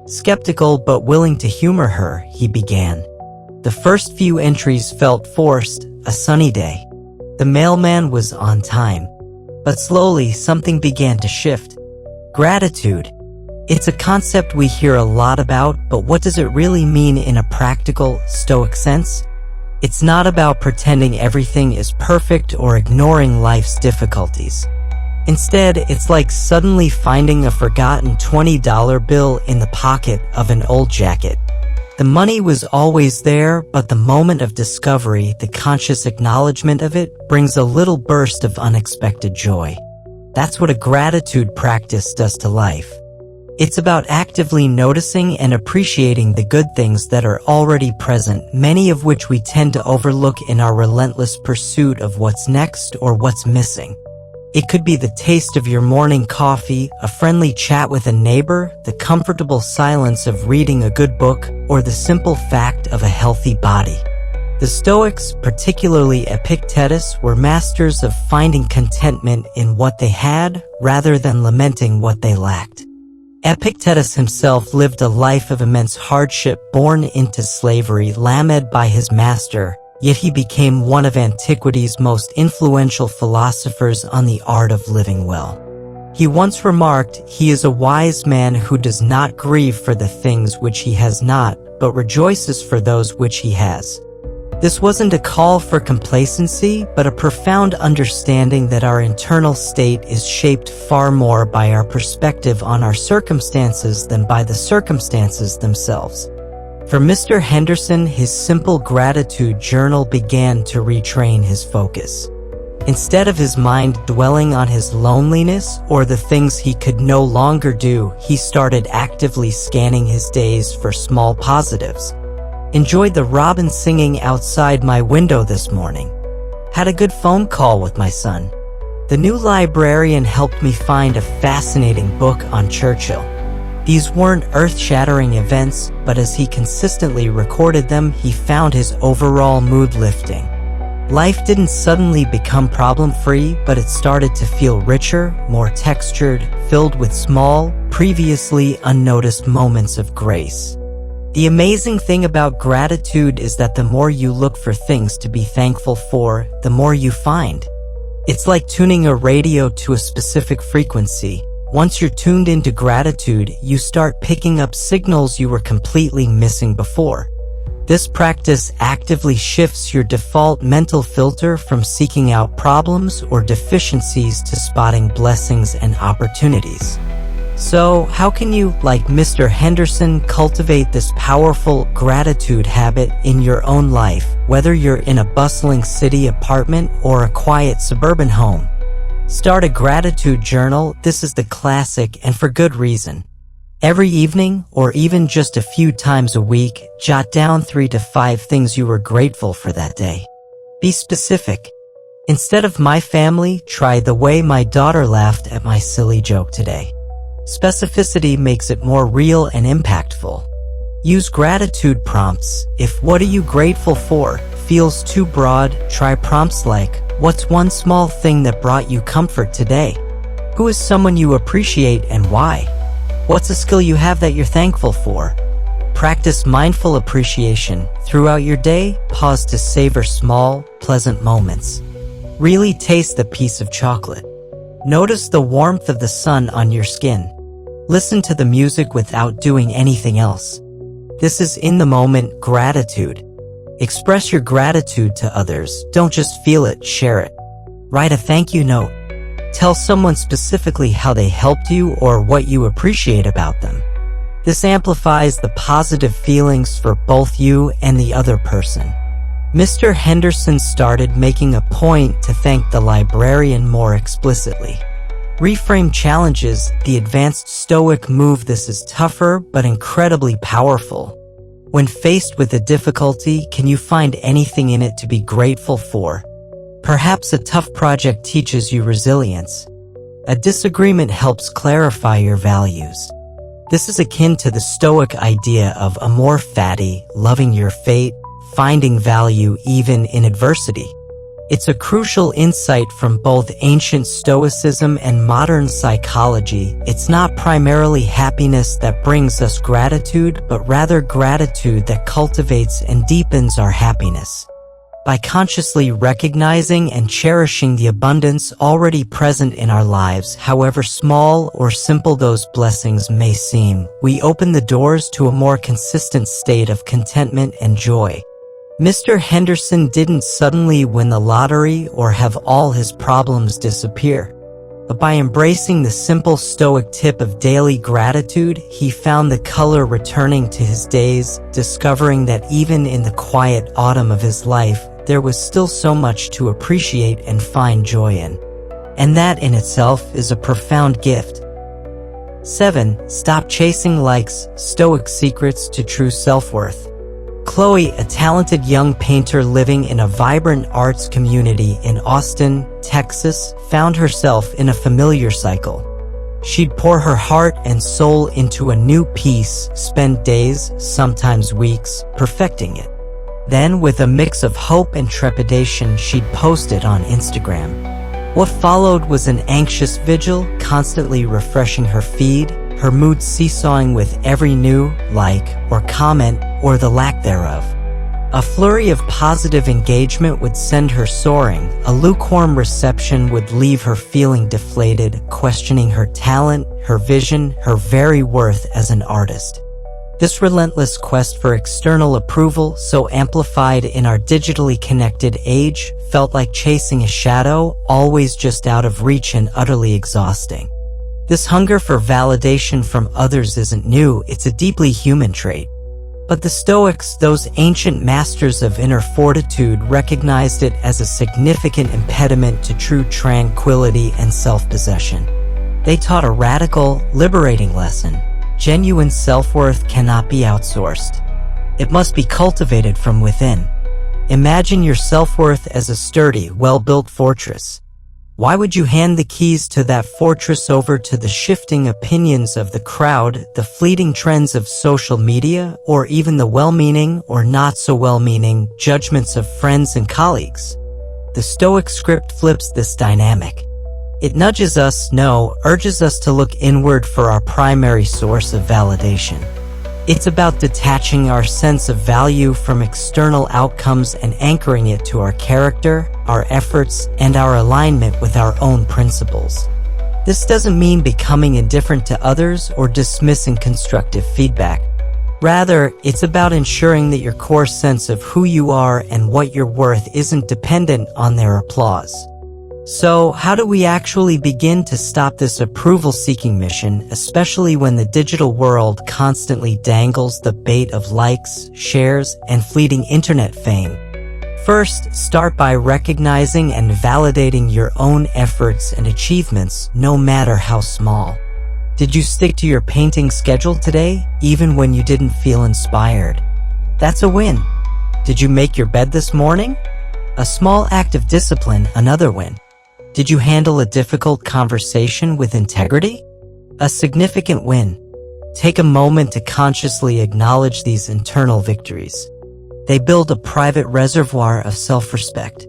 Skeptical but willing to humor her, he began. The first few entries felt forced: a sunny day. The mailman was on time. But slowly, something began to shift. Gratitude. It's a concept we hear a lot about, but what does it really mean in a practical, Stoic sense? It's not about pretending everything is perfect or ignoring life's difficulties. Instead, it's like suddenly finding a forgotten $20 bill in the pocket of an old jacket. The money was always there, but the moment of discovery, the conscious acknowledgement of it, brings a little burst of unexpected joy. That's what a gratitude practice does to life. It's about actively noticing and appreciating the good things that are already present, many of which we tend to overlook in our relentless pursuit of what's next or what's missing. It could be the taste of your morning coffee, a friendly chat with a neighbor, the comfortable silence of reading a good book, or the simple fact of a healthy body. The Stoics, particularly Epictetus, were masters of finding contentment in what they had, rather than lamenting what they lacked. Epictetus himself lived a life of immense hardship, born into slavery, lamed by his master, yet he became one of antiquity's most influential philosophers on the art of living well. He once remarked, "He is a wise man who does not grieve for the things which he has not, but rejoices for those which he has." This wasn't a call for complacency, but a profound understanding that our internal state is shaped far more by our perspective on our circumstances than by the circumstances themselves. For Mr. Henderson, his simple gratitude journal began to retrain his focus. Instead of his mind dwelling on his loneliness or the things he could no longer do, he started actively scanning his days for small positives. Enjoyed the robin singing outside my window this morning. Had a good phone call with my son. The new librarian helped me find a fascinating book on Churchill. These weren't earth-shattering events, but as he consistently recorded them, he found his overall mood lifting. Life didn't suddenly become problem-free, but it started to feel richer, more textured, filled with small, previously unnoticed moments of grace. The amazing thing about gratitude is that the more you look for things to be thankful for, the more you find. It's like tuning a radio to a specific frequency. Once you're tuned into gratitude, you start picking up signals you were completely missing before. This practice actively shifts your default mental filter from seeking out problems or deficiencies to spotting blessings and opportunities. So, how can you, like Mr. Henderson, cultivate this powerful gratitude habit in your own life, whether you're in a bustling city apartment or a quiet suburban home? Start a gratitude journal. This is the classic, and for good reason. Every evening, or even just a few times a week, jot down 3 to 5 things you were grateful for that day. Be specific. Instead of my family, try the way my daughter laughed at my silly joke today. Specificity makes it more real and impactful. Use gratitude prompts. If "what are you grateful for" feels too broad, try prompts like, "What's one small thing that brought you comfort today?" "Who is someone you appreciate and why?" "What's a skill you have that you're thankful for?" Practice mindful appreciation. Throughout your day, pause to savor small, pleasant moments. Really taste the piece of chocolate. Notice the warmth of the sun on your skin. Listen to the music without doing anything else. This is in-the-moment gratitude. Express your gratitude to others. Don't just feel it, share it. Write a thank you note. Tell someone specifically how they helped you or what you appreciate about them. This amplifies the positive feelings for both you and the other person. Mr. Henderson started making a point to thank the librarian more explicitly. Reframe challenges, the advanced Stoic move. This is tougher but incredibly powerful. When faced with a difficulty, can you find anything in it to be grateful for? Perhaps a tough project teaches you resilience. A disagreement helps clarify your values. This is akin to the Stoic idea of amor fati, loving your fate, finding value even in adversity. It's a crucial insight from both ancient Stoicism and modern psychology. It's not primarily happiness that brings us gratitude, but rather gratitude that cultivates and deepens our happiness. By consciously recognizing and cherishing the abundance already present in our lives, however small or simple those blessings may seem, we open the doors to a more consistent state of contentment and joy. Mr. Henderson didn't suddenly win the lottery or have all his problems disappear. But by embracing the simple Stoic tip of daily gratitude, he found the color returning to his days, discovering that even in the quiet autumn of his life, there was still so much to appreciate and find joy in. And that in itself is a profound gift. 7. Stop chasing likes. Stoic secrets to true self-worth. Chloe, a talented young painter living in a vibrant arts community in Austin, Texas, found herself in a familiar cycle. She'd pour her heart and soul into a new piece, spend days, sometimes weeks, perfecting it. Then, with a mix of hope and trepidation, she'd post it on Instagram. What followed was an anxious vigil, constantly refreshing her feed, her mood seesawing with every new like or comment or the lack thereof. A flurry of positive engagement would send her soaring. A lukewarm reception would leave her feeling deflated, questioning her talent, her vision, her very worth as an artist. This relentless quest for external approval, so amplified in our digitally connected age, felt like chasing a shadow, always just out of reach and utterly exhausting. This hunger for validation from others isn't new, it's a deeply human trait. But the Stoics, those ancient masters of inner fortitude, recognized it as a significant impediment to true tranquility and self-possession. They taught a radical, liberating lesson. Genuine self-worth cannot be outsourced. It must be cultivated from within. Imagine your self-worth as a sturdy, well-built fortress. Why would you hand the keys to that fortress over to the shifting opinions of the crowd, the fleeting trends of social media, or even the well-meaning or not-so-well-meaning judgments of friends and colleagues? The Stoic script flips this dynamic. It nudges us, urges us to look inward for our primary source of validation. It's about detaching our sense of value from external outcomes and anchoring it to our character, our efforts, and our alignment with our own principles. This doesn't mean becoming indifferent to others or dismissing constructive feedback. Rather, it's about ensuring that your core sense of who you are and what you're worth isn't dependent on their applause. So, how do we actually begin to stop this approval-seeking mission, especially when the digital world constantly dangles the bait of likes, shares, and fleeting internet fame? First, start by recognizing and validating your own efforts and achievements, no matter how small. Did you stick to your painting schedule today, even when you didn't feel inspired? That's a win. Did you make your bed this morning? A small act of discipline, another win. Did you handle a difficult conversation with integrity? A significant win. Take a moment to consciously acknowledge these internal victories. They build a private reservoir of self-respect.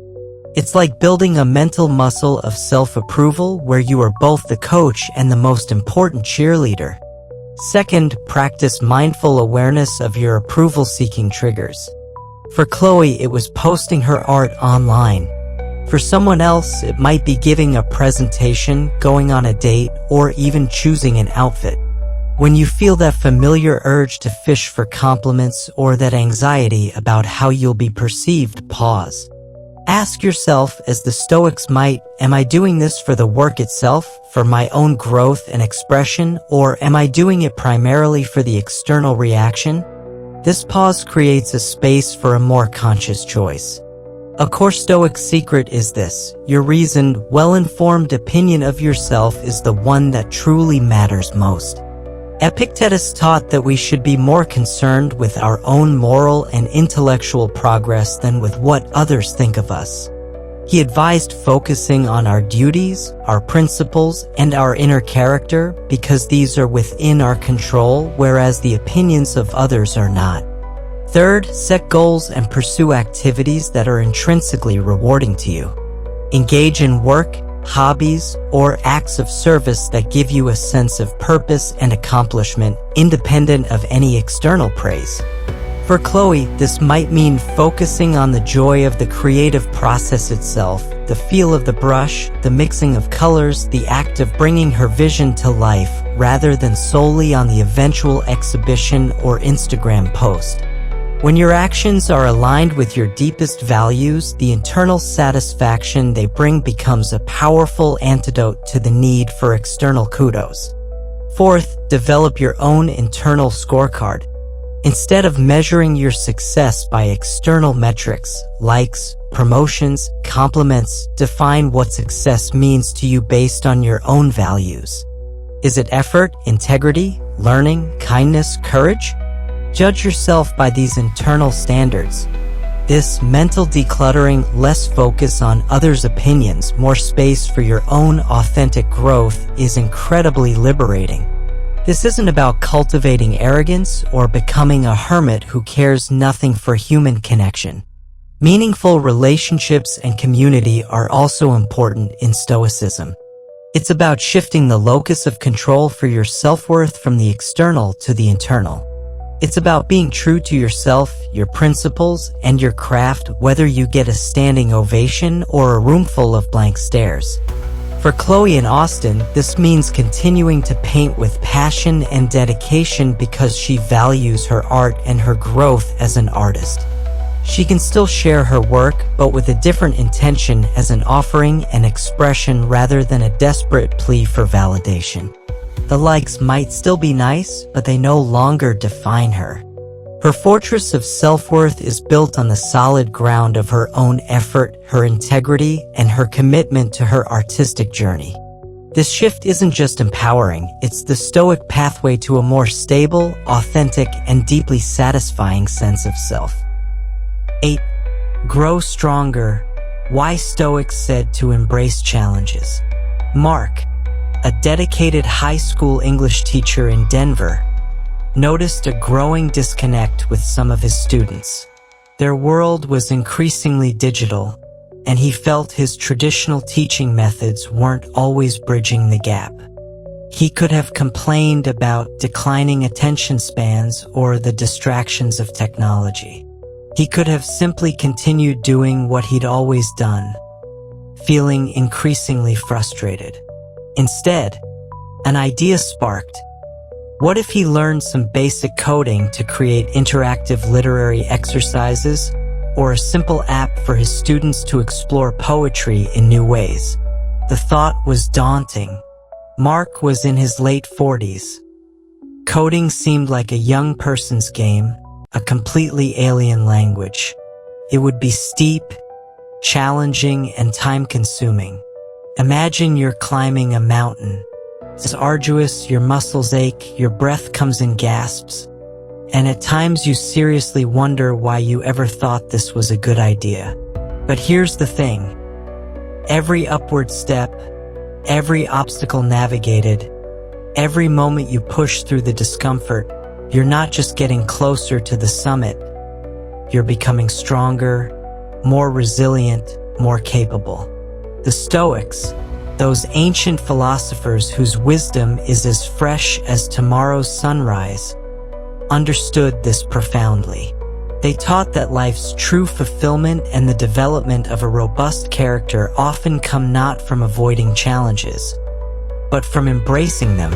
It's like building a mental muscle of self-approval where you are both the coach and the most important cheerleader. Second, practice mindful awareness of your approval-seeking triggers. For Chloe, it was posting her art online. For someone else, it might be giving a presentation, going on a date, or even choosing an outfit. When you feel that familiar urge to fish for compliments or that anxiety about how you'll be perceived, pause. Ask yourself, as the Stoics might, am I doing this for the work itself, for my own growth and expression, or am I doing it primarily for the external reaction? This pause creates a space for a more conscious choice. A core Stoic secret is this: your reasoned, well-informed opinion of yourself is the one that truly matters most. Epictetus taught that we should be more concerned with our own moral and intellectual progress than with what others think of us. He advised focusing on our duties, our principles, and our inner character because these are within our control, whereas the opinions of others are not. Third, set goals and pursue activities that are intrinsically rewarding to you. Engage in work, hobbies, or acts of service that give you a sense of purpose and accomplishment, independent of any external praise. For Chloe, this might mean focusing on the joy of the creative process itself, the feel of the brush, the mixing of colors, the act of bringing her vision to life, rather than solely on the eventual exhibition or Instagram post. When your actions are aligned with your deepest values, the internal satisfaction they bring becomes a powerful antidote to the need for external kudos. Fourth, develop your own internal scorecard. Instead of measuring your success by external metrics, likes, promotions, compliments, define what success means to you based on your own values. Is it effort, integrity, learning, kindness, courage? Judge yourself by these internal standards. This mental decluttering, less focus on others' opinions, more space for your own authentic growth, is incredibly liberating. This isn't about cultivating arrogance or becoming a hermit who cares nothing for human connection. Meaningful relationships and community are also important in Stoicism. It's about shifting the locus of control for your self-worth from the external to the internal. It's about being true to yourself, your principles, and your craft, whether you get a standing ovation or a room full of blank stares. For Chloe and Austin, this means continuing to paint with passion and dedication because she values her art and her growth as an artist. She can still share her work, but with a different intention, as an offering and expression rather than a desperate plea for validation. The likes might still be nice, but they no longer define her. Her fortress of self-worth is built on the solid ground of her own effort, her integrity, and her commitment to her artistic journey. This shift isn't just empowering, it's the Stoic pathway to a more stable, authentic, and deeply satisfying sense of self. 8. Grow stronger. Why Stoics said to embrace challenges. Mark, a dedicated high school English teacher in Denver, noticed a growing disconnect with some of his students. Their world was increasingly digital, and he felt his traditional teaching methods weren't always bridging the gap. He could have complained about declining attention spans or the distractions of technology. He could have simply continued doing what he'd always done, feeling increasingly frustrated. Instead, an idea sparked. What if he learned some basic coding to create interactive literary exercises, or a simple app for his students to explore poetry in new ways? The thought was daunting. Mark was in his late 40s. Coding seemed like a young person's game, a completely alien language. It would be steep, challenging, and time-consuming. Imagine you're climbing a mountain. It's arduous, your muscles ache, your breath comes in gasps, and at times you seriously wonder why you ever thought this was a good idea. But here's the thing. Every upward step, every obstacle navigated, every moment you push through the discomfort, you're not just getting closer to the summit, you're becoming stronger, more resilient, more capable. The Stoics, those ancient philosophers whose wisdom is as fresh as tomorrow's sunrise, understood this profoundly. They taught that life's true fulfillment and the development of a robust character often come not from avoiding challenges, but from embracing them,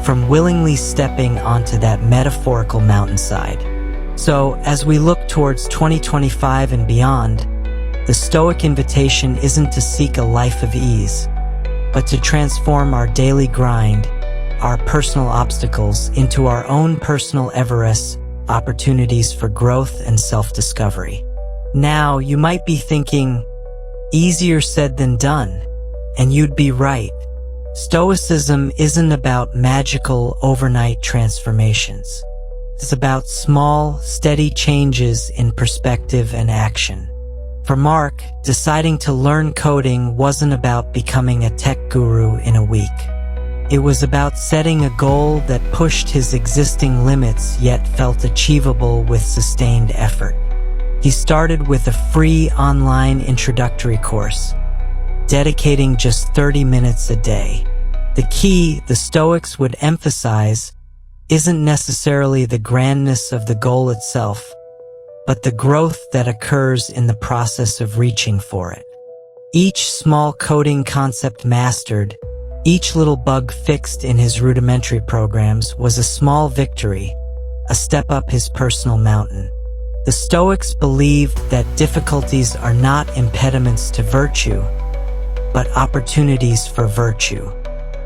from willingly stepping onto that metaphorical mountainside. So, as we look towards 2025 and beyond, the Stoic invitation isn't to seek a life of ease, but to transform our daily grind, our personal obstacles, into our own personal Everests, opportunities for growth and self-discovery. Now, you might be thinking, easier said than done, and you'd be right. Stoicism isn't about magical overnight transformations. It's about small, steady changes in perspective and action. For Mark, deciding to learn coding wasn't about becoming a tech guru in a week. It was about setting a goal that pushed his existing limits yet felt achievable with sustained effort. He started with a free online introductory course, dedicating just 30 minutes a day. The key, the Stoics would emphasize, isn't necessarily the grandness of the goal itself, but the growth that occurs in the process of reaching for it. Each small coding concept mastered, each little bug fixed in his rudimentary programs was a small victory, a step up his personal mountain. The Stoics believed that difficulties are not impediments to virtue, but opportunities for virtue.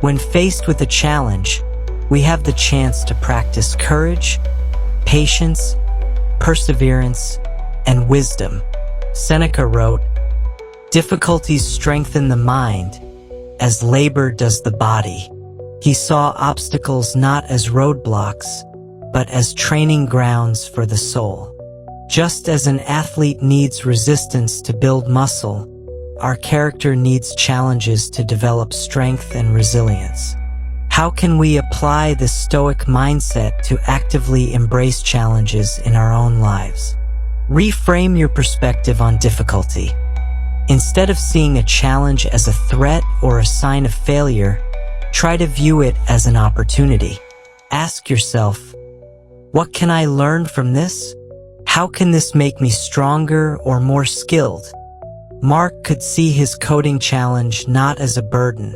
When faced with a challenge, we have the chance to practice courage, patience, perseverance, and wisdom. Seneca wrote, "Difficulties strengthen the mind, as labor does the body." He saw obstacles not as roadblocks, but as training grounds for the soul. Just as an athlete needs resistance to build muscle, our character needs challenges to develop strength and resilience. How can we apply this Stoic mindset to actively embrace challenges in our own lives? Reframe your perspective on difficulty. Instead of seeing a challenge as a threat or a sign of failure, try to view it as an opportunity. Ask yourself, what can I learn from this? How can this make me stronger or more skilled? Mark could see his coding challenge not as a burden,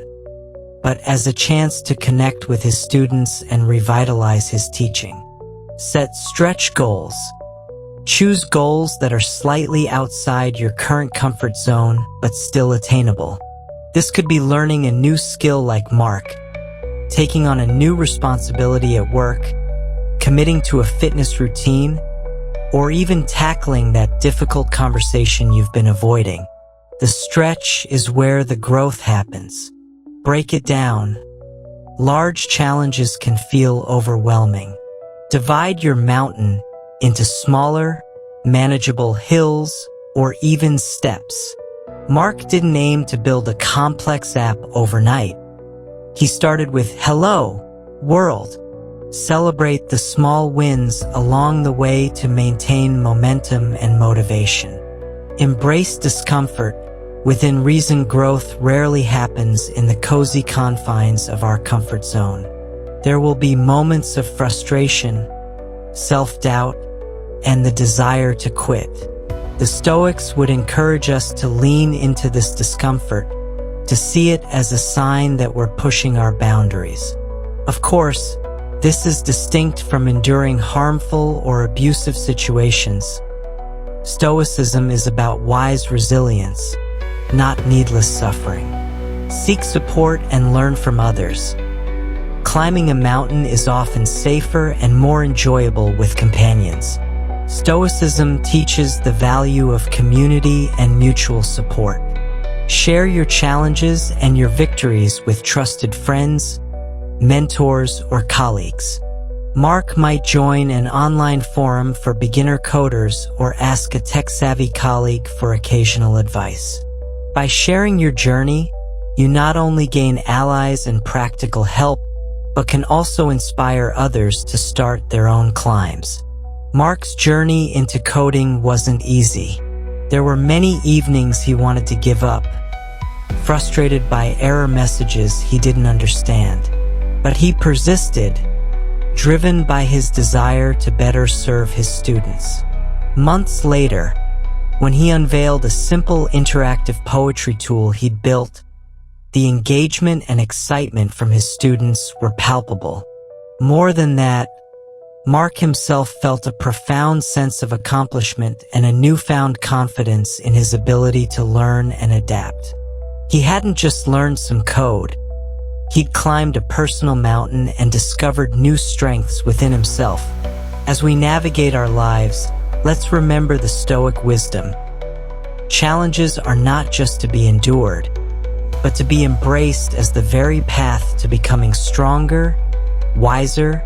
but as a chance to connect with his students and revitalize his teaching. Set stretch goals. Choose goals that are slightly outside your current comfort zone, but still attainable. This could be learning a new skill like Mark, taking on a new responsibility at work, committing to a fitness routine, or even tackling that difficult conversation you've been avoiding. The stretch is where the growth happens. Break it down. Large challenges can feel overwhelming. Divide your mountain into smaller, manageable hills or even steps. Mark didn't aim to build a complex app overnight. He started with "Hello, world." Celebrate the small wins along the way to maintain momentum and motivation. Embrace discomfort. Within reason, growth rarely happens in the cozy confines of our comfort zone. There will be moments of frustration, self-doubt, and the desire to quit. The Stoics would encourage us to lean into this discomfort, to see it as a sign that we're pushing our boundaries. Of course, this is distinct from enduring harmful or abusive situations. Stoicism is about wise resilience, not needless suffering. Seek support and learn from others. Climbing a mountain is often safer and more enjoyable with companions. Stoicism teaches the value of community and mutual support. Share your challenges and your victories with trusted friends, mentors, or colleagues. Mark might join an online forum for beginner coders or ask a tech-savvy colleague for occasional advice. By sharing your journey, you not only gain allies and practical help, but can also inspire others to start their own climbs. Mark's journey into coding wasn't easy. There were many evenings he wanted to give up, frustrated by error messages he didn't understand. But he persisted, driven by his desire to better serve his students. Months later, when he unveiled a simple interactive poetry tool he'd built, the engagement and excitement from his students were palpable. More than that, Mark himself felt a profound sense of accomplishment and a newfound confidence in his ability to learn and adapt. He hadn't just learned some code. He'd climbed a personal mountain and discovered new strengths within himself. As we navigate our lives, let's remember the Stoic wisdom. Challenges are not just to be endured, but to be embraced as the very path to becoming stronger, wiser,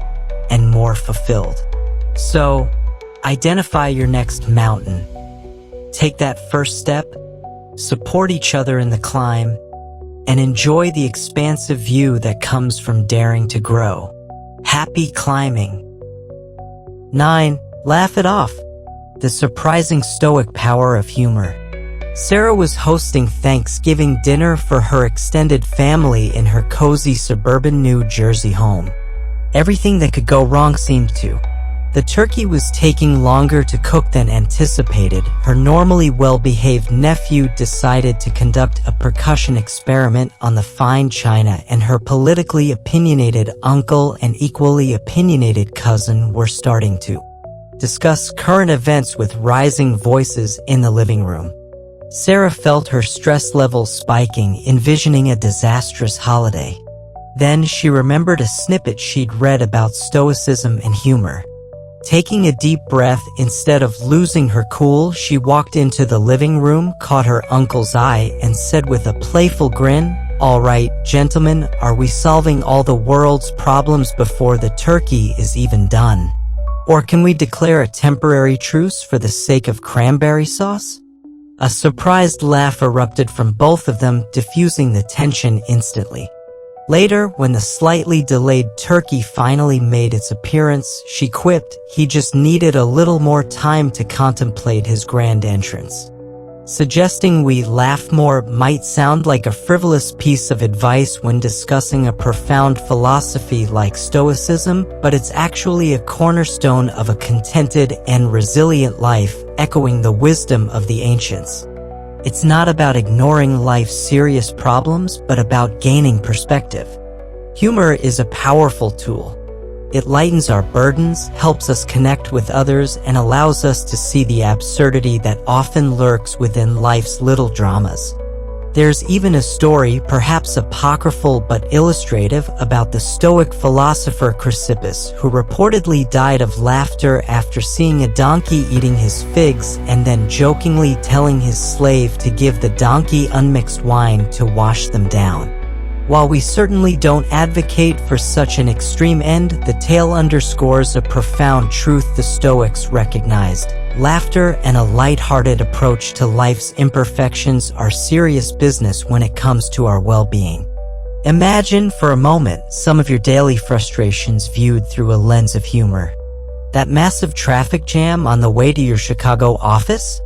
and more fulfilled. So, identify your next mountain. Take that first step, support each other in the climb, and enjoy the expansive view that comes from daring to grow. Happy climbing. 9. Laugh it off. The surprising Stoic power of humor. Sarah was hosting Thanksgiving dinner for her extended family in her cozy suburban New Jersey home. Everything that could go wrong seemed to. The turkey was taking longer to cook than anticipated. Her normally well-behaved nephew decided to conduct a percussion experiment on the fine china, and her politically opinionated uncle and equally opinionated cousin were starting to discuss current events with rising voices in the living room. Sarah felt her stress levels spiking, envisioning a disastrous holiday. Then she remembered a snippet she'd read about stoicism and humor. Taking a deep breath, instead of losing her cool, she walked into the living room, caught her uncle's eye, and said with a playful grin, "All right, gentlemen, are we solving all the world's problems before the turkey is even done? Or can we declare a temporary truce for the sake of cranberry sauce?" A surprised laugh erupted from both of them, diffusing the tension instantly. Later, when the slightly delayed turkey finally made its appearance, she quipped he just needed a little more time to contemplate his grand entrance. Suggesting we laugh more might sound like a frivolous piece of advice when discussing a profound philosophy like Stoicism, but it's actually a cornerstone of a contented and resilient life, echoing the wisdom of the ancients. It's not about ignoring life's serious problems, but about gaining perspective. Humor is a powerful tool. It lightens our burdens, helps us connect with others, and allows us to see the absurdity that often lurks within life's little dramas. There's even a story, perhaps apocryphal but illustrative, about the Stoic philosopher Chrysippus, who reportedly died of laughter after seeing a donkey eating his figs and then jokingly telling his slave to give the donkey unmixed wine to wash them down. While we certainly don't advocate for such an extreme end, the tale underscores a profound truth the Stoics recognized. Laughter and a light-hearted approach to life's imperfections are serious business when it comes to our well-being. Imagine for a moment some of your daily frustrations viewed through a lens of humor. That massive traffic jam on the way to your Chicago office?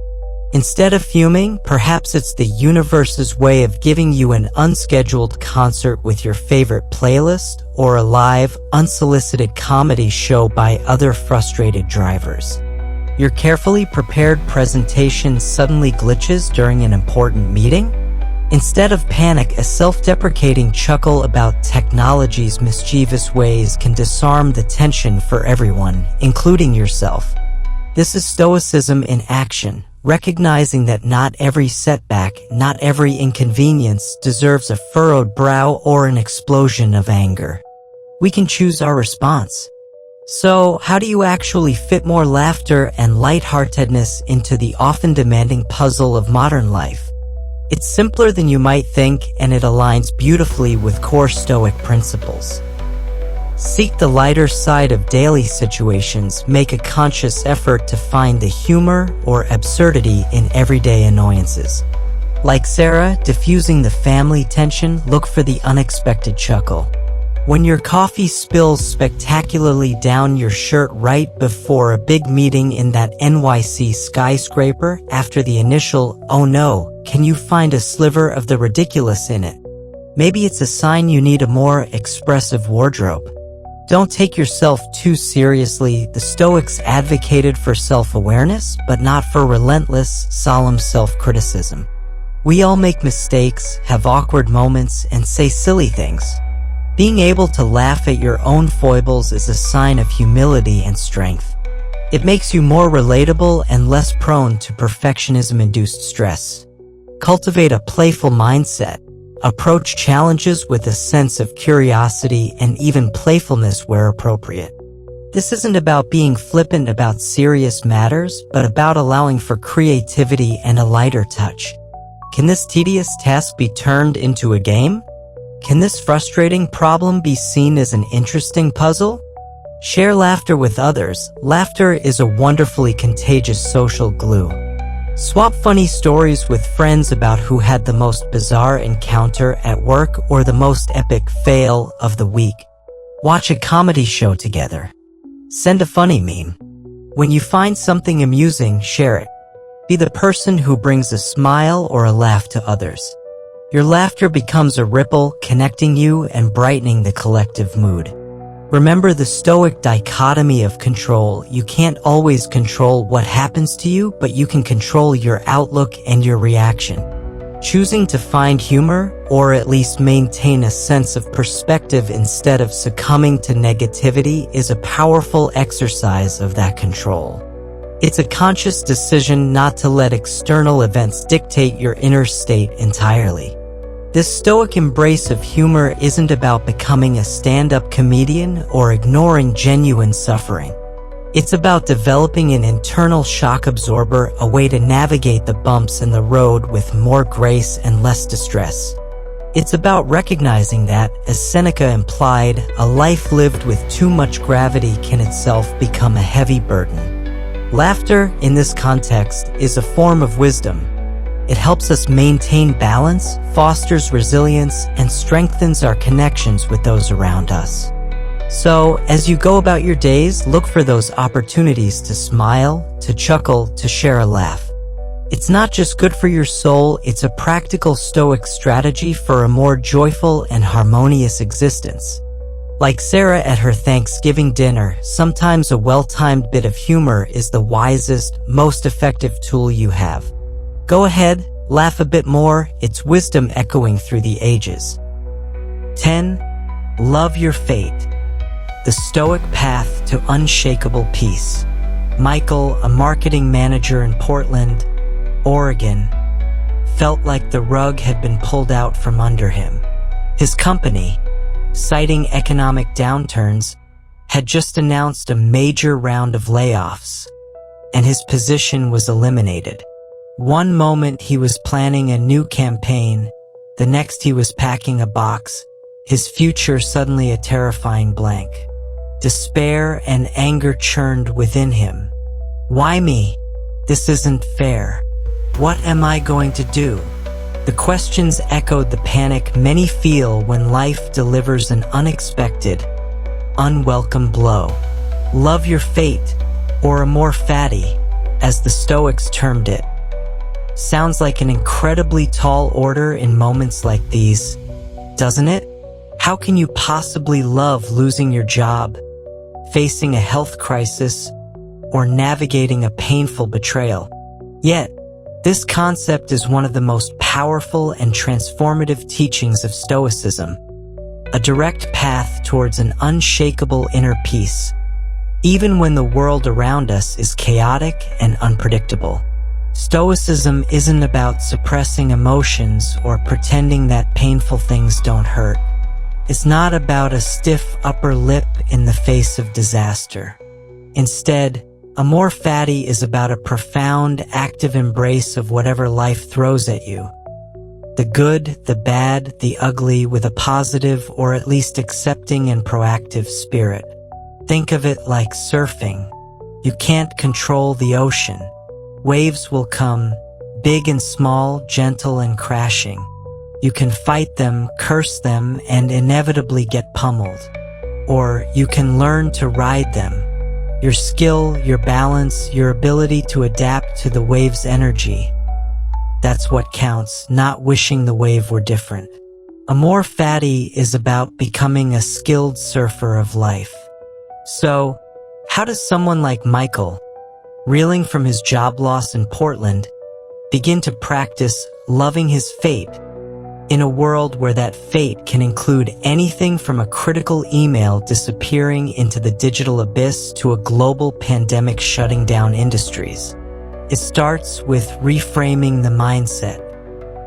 Instead of fuming, perhaps it's the universe's way of giving you an unscheduled concert with your favorite playlist, or a live, unsolicited comedy show by other frustrated drivers. Your carefully prepared presentation suddenly glitches during an important meeting? Instead of panic, a self-deprecating chuckle about technology's mischievous ways can disarm the tension for everyone, including yourself. This is Stoicism in action. Recognizing that not every setback, not every inconvenience deserves a furrowed brow or an explosion of anger. We can choose our response. So, how do you actually fit more laughter and lightheartedness into the often demanding puzzle of modern life? It's simpler than you might think, and it aligns beautifully with core Stoic principles. Seek the lighter side of daily situations. Make a conscious effort to find the humor or absurdity in everyday annoyances. Like Sarah, diffusing the family tension, look for the unexpected chuckle. When your coffee spills spectacularly down your shirt right before a big meeting in that NYC skyscraper, after the initial, "oh no," can you find a sliver of the ridiculous in it? Maybe it's a sign you need a more expressive wardrobe. Don't take yourself too seriously. The Stoics advocated for self-awareness, but not for relentless, solemn self-criticism. We all make mistakes, have awkward moments, and say silly things. Being able to laugh at your own foibles is a sign of humility and strength. It makes you more relatable and less prone to perfectionism-induced stress. Cultivate a playful mindset. Approach challenges with a sense of curiosity and even playfulness where appropriate. This isn't about being flippant about serious matters, but about allowing for creativity and a lighter touch. Can this tedious task be turned into a game? Can this frustrating problem be seen as an interesting puzzle? Share laughter with others. Laughter is a wonderfully contagious social glue. Swap funny stories with friends about who had the most bizarre encounter at work or the most epic fail of the week. Watch a comedy show together. Send a funny meme. When you find something amusing, share it. Be the person who brings a smile or a laugh to others. Your laughter becomes a ripple, connecting you and brightening the collective mood. Remember the Stoic dichotomy of control. You can't always control what happens to you, but you can control your outlook and your reaction. Choosing to find humor, or at least maintain a sense of perspective instead of succumbing to negativity, is a powerful exercise of that control. It's a conscious decision not to let external events dictate your inner state entirely. This Stoic embrace of humor isn't about becoming a stand-up comedian or ignoring genuine suffering. It's about developing an internal shock absorber, a way to navigate the bumps in the road with more grace and less distress. It's about recognizing that, as Seneca implied, a life lived with too much gravity can itself become a heavy burden. Laughter, in this context, is a form of wisdom. It helps us maintain balance, fosters resilience, and strengthens our connections with those around us. So, as you go about your days, look for those opportunities to smile, to chuckle, to share a laugh. It's not just good for your soul, it's a practical Stoic strategy for a more joyful and harmonious existence. Like Sarah at her Thanksgiving dinner, sometimes a well-timed bit of humor is the wisest, most effective tool you have. Go ahead, laugh a bit more, it's wisdom echoing through the ages. 10. Love your fate. The Stoic Path to Unshakable Peace. Michael, a marketing manager in Portland, Oregon, felt like the rug had been pulled out from under him. His company, citing economic downturns, had just announced a major round of layoffs, and his position was eliminated. One moment he was planning a new campaign, the next he was packing a box, his future suddenly a terrifying blank. Despair and anger churned within him. Why me? This isn't fair. What am I going to do? The questions echoed the panic many feel when life delivers an unexpected, unwelcome blow. Love your fate, or amor fati, as the Stoics termed it. Sounds like an incredibly tall order in moments like these, doesn't it? How can you possibly love losing your job, facing a health crisis, or navigating a painful betrayal? Yet, this concept is one of the most powerful and transformative teachings of Stoicism, a direct path towards an unshakable inner peace, even when the world around us is chaotic and unpredictable. Stoicism isn't about suppressing emotions or pretending that painful things don't hurt. It's not about a stiff upper lip in the face of disaster. Instead, amor fati is about a profound, active embrace of whatever life throws at you. The good, the bad, the ugly, with a positive or at least accepting and proactive spirit. Think of it like surfing. You can't control the ocean. Waves will come, big and small, gentle and crashing. You can fight them, curse them, and inevitably get pummeled. Or you can learn to ride them. Your skill, your balance, your ability to adapt to the wave's energy. That's what counts, not wishing the wave were different. Amor fati is about becoming a skilled surfer of life. So, how does someone like Michael, reeling from his job loss in Portland, begin to practice loving his fate in a world where that fate can include anything from a critical email disappearing into the digital abyss to a global pandemic shutting down industries? It starts with reframing the mindset.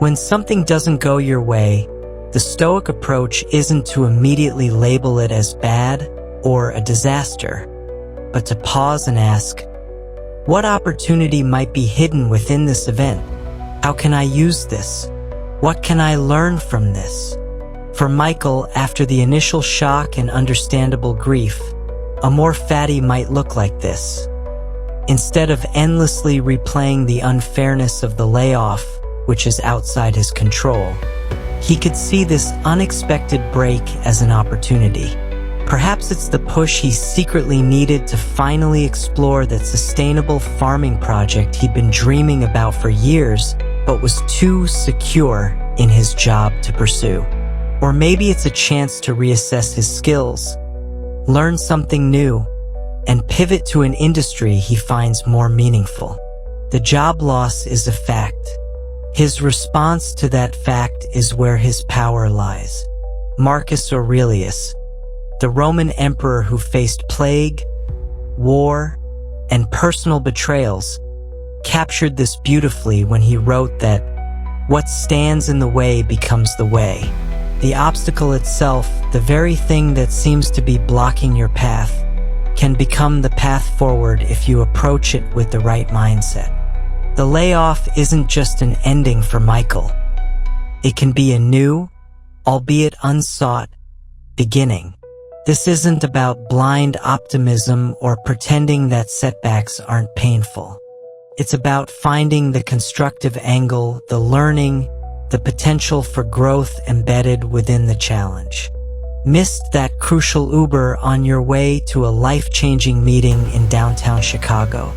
When something doesn't go your way, the Stoic approach isn't to immediately label it as bad or a disaster, but to pause and ask, what opportunity might be hidden within this event? How can I use this? What can I learn from this? For Michael, after the initial shock and understandable grief, amor fati might look like this. Instead of endlessly replaying the unfairness of the layoff, which is outside his control, he could see this unexpected break as an opportunity. Perhaps it's the push he secretly needed to finally explore that sustainable farming project he'd been dreaming about for years, but was too secure in his job to pursue. Or maybe it's a chance to reassess his skills, learn something new, and pivot to an industry he finds more meaningful. The job loss is a fact. His response to that fact is where his power lies. Marcus Aurelius, the Roman emperor who faced plague, war, and personal betrayals, captured this beautifully when he wrote that what stands in the way becomes the way. The obstacle itself, the very thing that seems to be blocking your path, can become the path forward if you approach it with the right mindset. The layoff isn't just an ending for Michael. It can be a new, albeit unsought, beginning. This isn't about blind optimism or pretending that setbacks aren't painful. It's about finding the constructive angle, the learning, the potential for growth embedded within the challenge. Missed that crucial Uber on your way to a life-changing meeting in downtown Chicago.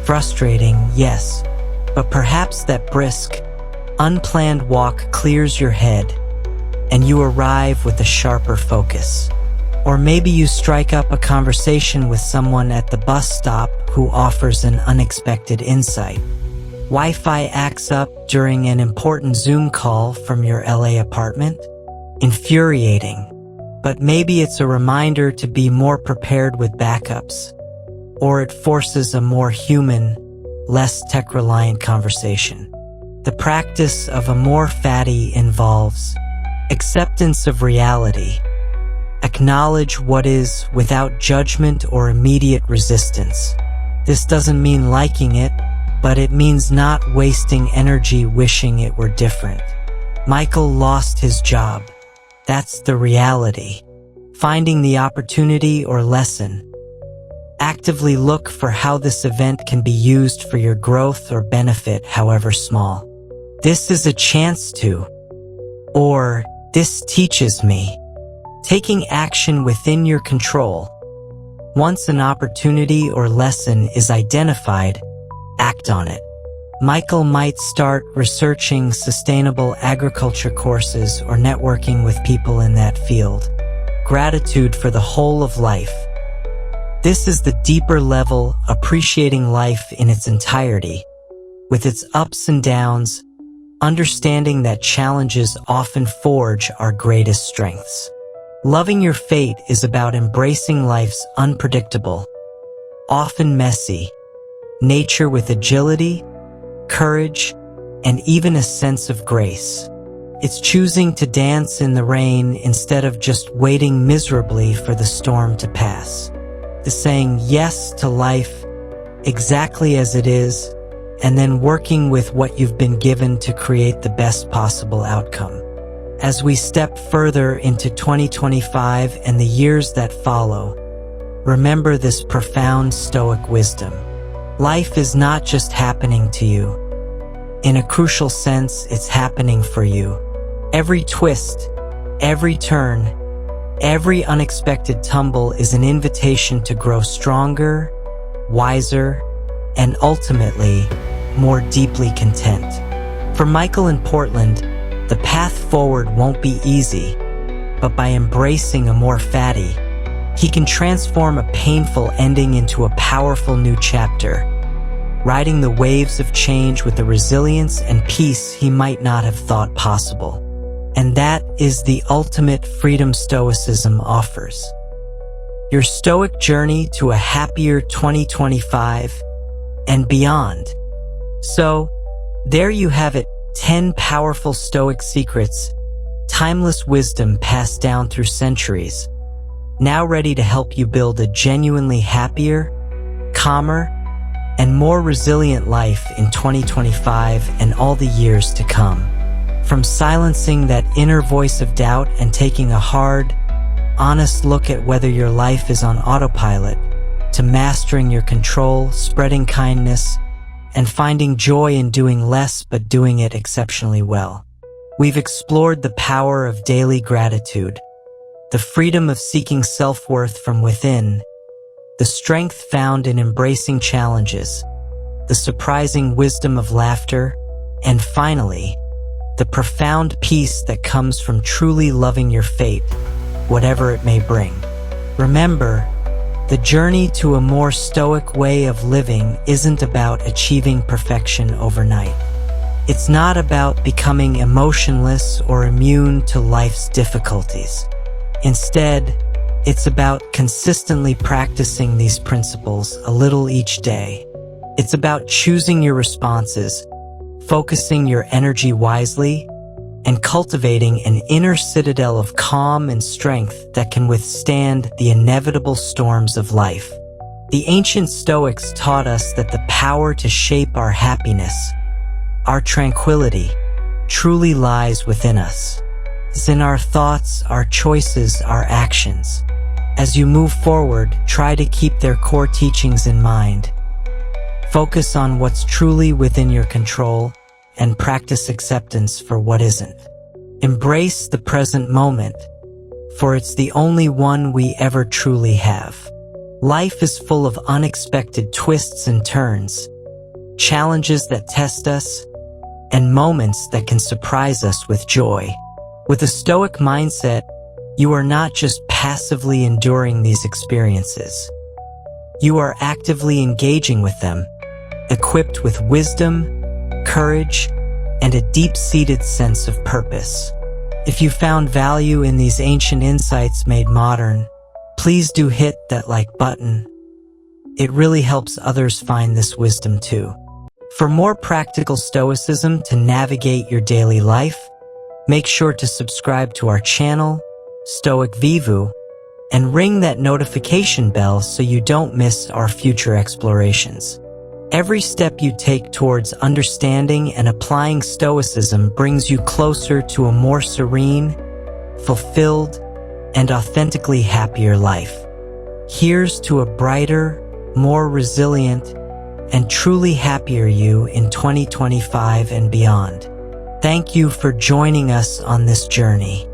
Frustrating, yes, but perhaps that brisk, unplanned walk clears your head, and you arrive with a sharper focus. Or maybe you strike up a conversation with someone at the bus stop who offers an unexpected insight. Wi-Fi acts up during an important Zoom call from your LA apartment? Infuriating. But maybe it's a reminder to be more prepared with backups. Or it forces a more human, less tech-reliant conversation. The practice of amor fati involves acceptance of reality. Acknowledge what is without judgment or immediate resistance. This doesn't mean liking it, but it means not wasting energy wishing it were different. Michael lost his job. That's the reality. Finding the opportunity or lesson. Actively look for how this event can be used for your growth or benefit, however small. This is a chance to, or this teaches me. Taking action within your control. Once an opportunity or lesson is identified, act on it. Michael might start researching sustainable agriculture courses or networking with people in that field. Gratitude for the whole of life. This is the deeper level, appreciating life in its entirety, with its ups and downs, understanding that challenges often forge our greatest strengths. Loving your fate is about embracing life's unpredictable, often messy, nature with agility, courage, and even a sense of grace. It's choosing to dance in the rain instead of just waiting miserably for the storm to pass. The saying yes to life exactly as it is, and then working with what you've been given to create the best possible outcome. As we step further into 2025 and the years that follow, remember this profound Stoic wisdom. Life is not just happening to you. In a crucial sense, it's happening for you. Every twist, every turn, every unexpected tumble is an invitation to grow stronger, wiser, and ultimately, more deeply content. For Michael in Portland, the path forward won't be easy, but by embracing amor fati, he can transform a painful ending into a powerful new chapter, riding the waves of change with a resilience and peace he might not have thought possible. And that is the ultimate freedom Stoicism offers. Your Stoic journey to a happier 2025 and beyond. So, there you have it, 10 powerful Stoic secrets, timeless wisdom passed down through centuries, now ready to help you build a genuinely happier, calmer, and more resilient life in 2025 and all the years to come. From silencing that inner voice of doubt and taking a hard, honest look at whether your life is on autopilot, to mastering your control, spreading kindness, and finding joy in doing less but doing it exceptionally well. We've explored the power of daily gratitude, the freedom of seeking self-worth from within, the strength found in embracing challenges, the surprising wisdom of laughter, and finally, the profound peace that comes from truly loving your fate, whatever it may bring. Remember, the journey to a more Stoic way of living isn't about achieving perfection overnight. It's not about becoming emotionless or immune to life's difficulties. Instead, it's about consistently practicing these principles a little each day. It's about choosing your responses, focusing your energy wisely, and cultivating an inner citadel of calm and strength that can withstand the inevitable storms of life. The ancient Stoics taught us that the power to shape our happiness, our tranquility, truly lies within us. It's in our thoughts, our choices, our actions. As you move forward, try to keep their core teachings in mind. Focus on what's truly within your control and practice acceptance for what isn't. Embrace the present moment, for it's the only one we ever truly have. Life is full of unexpected twists and turns, challenges that test us, and moments that can surprise us with joy. With a Stoic mindset, you are not just passively enduring these experiences. You are actively engaging with them, equipped with wisdom, courage, and a deep-seated sense of purpose. If you found value in these ancient insights made modern, please do hit that like button. It really helps others find this wisdom too. For more practical Stoicism to navigate your daily life, make sure to subscribe to our channel, Stoic VIVU, and ring that notification bell so you don't miss our future explorations. Every step you take towards understanding and applying Stoicism brings you closer to a more serene, fulfilled, and authentically happier life. Here's to a brighter, more resilient, and truly happier you in 2025 and beyond. Thank you for joining us on this journey.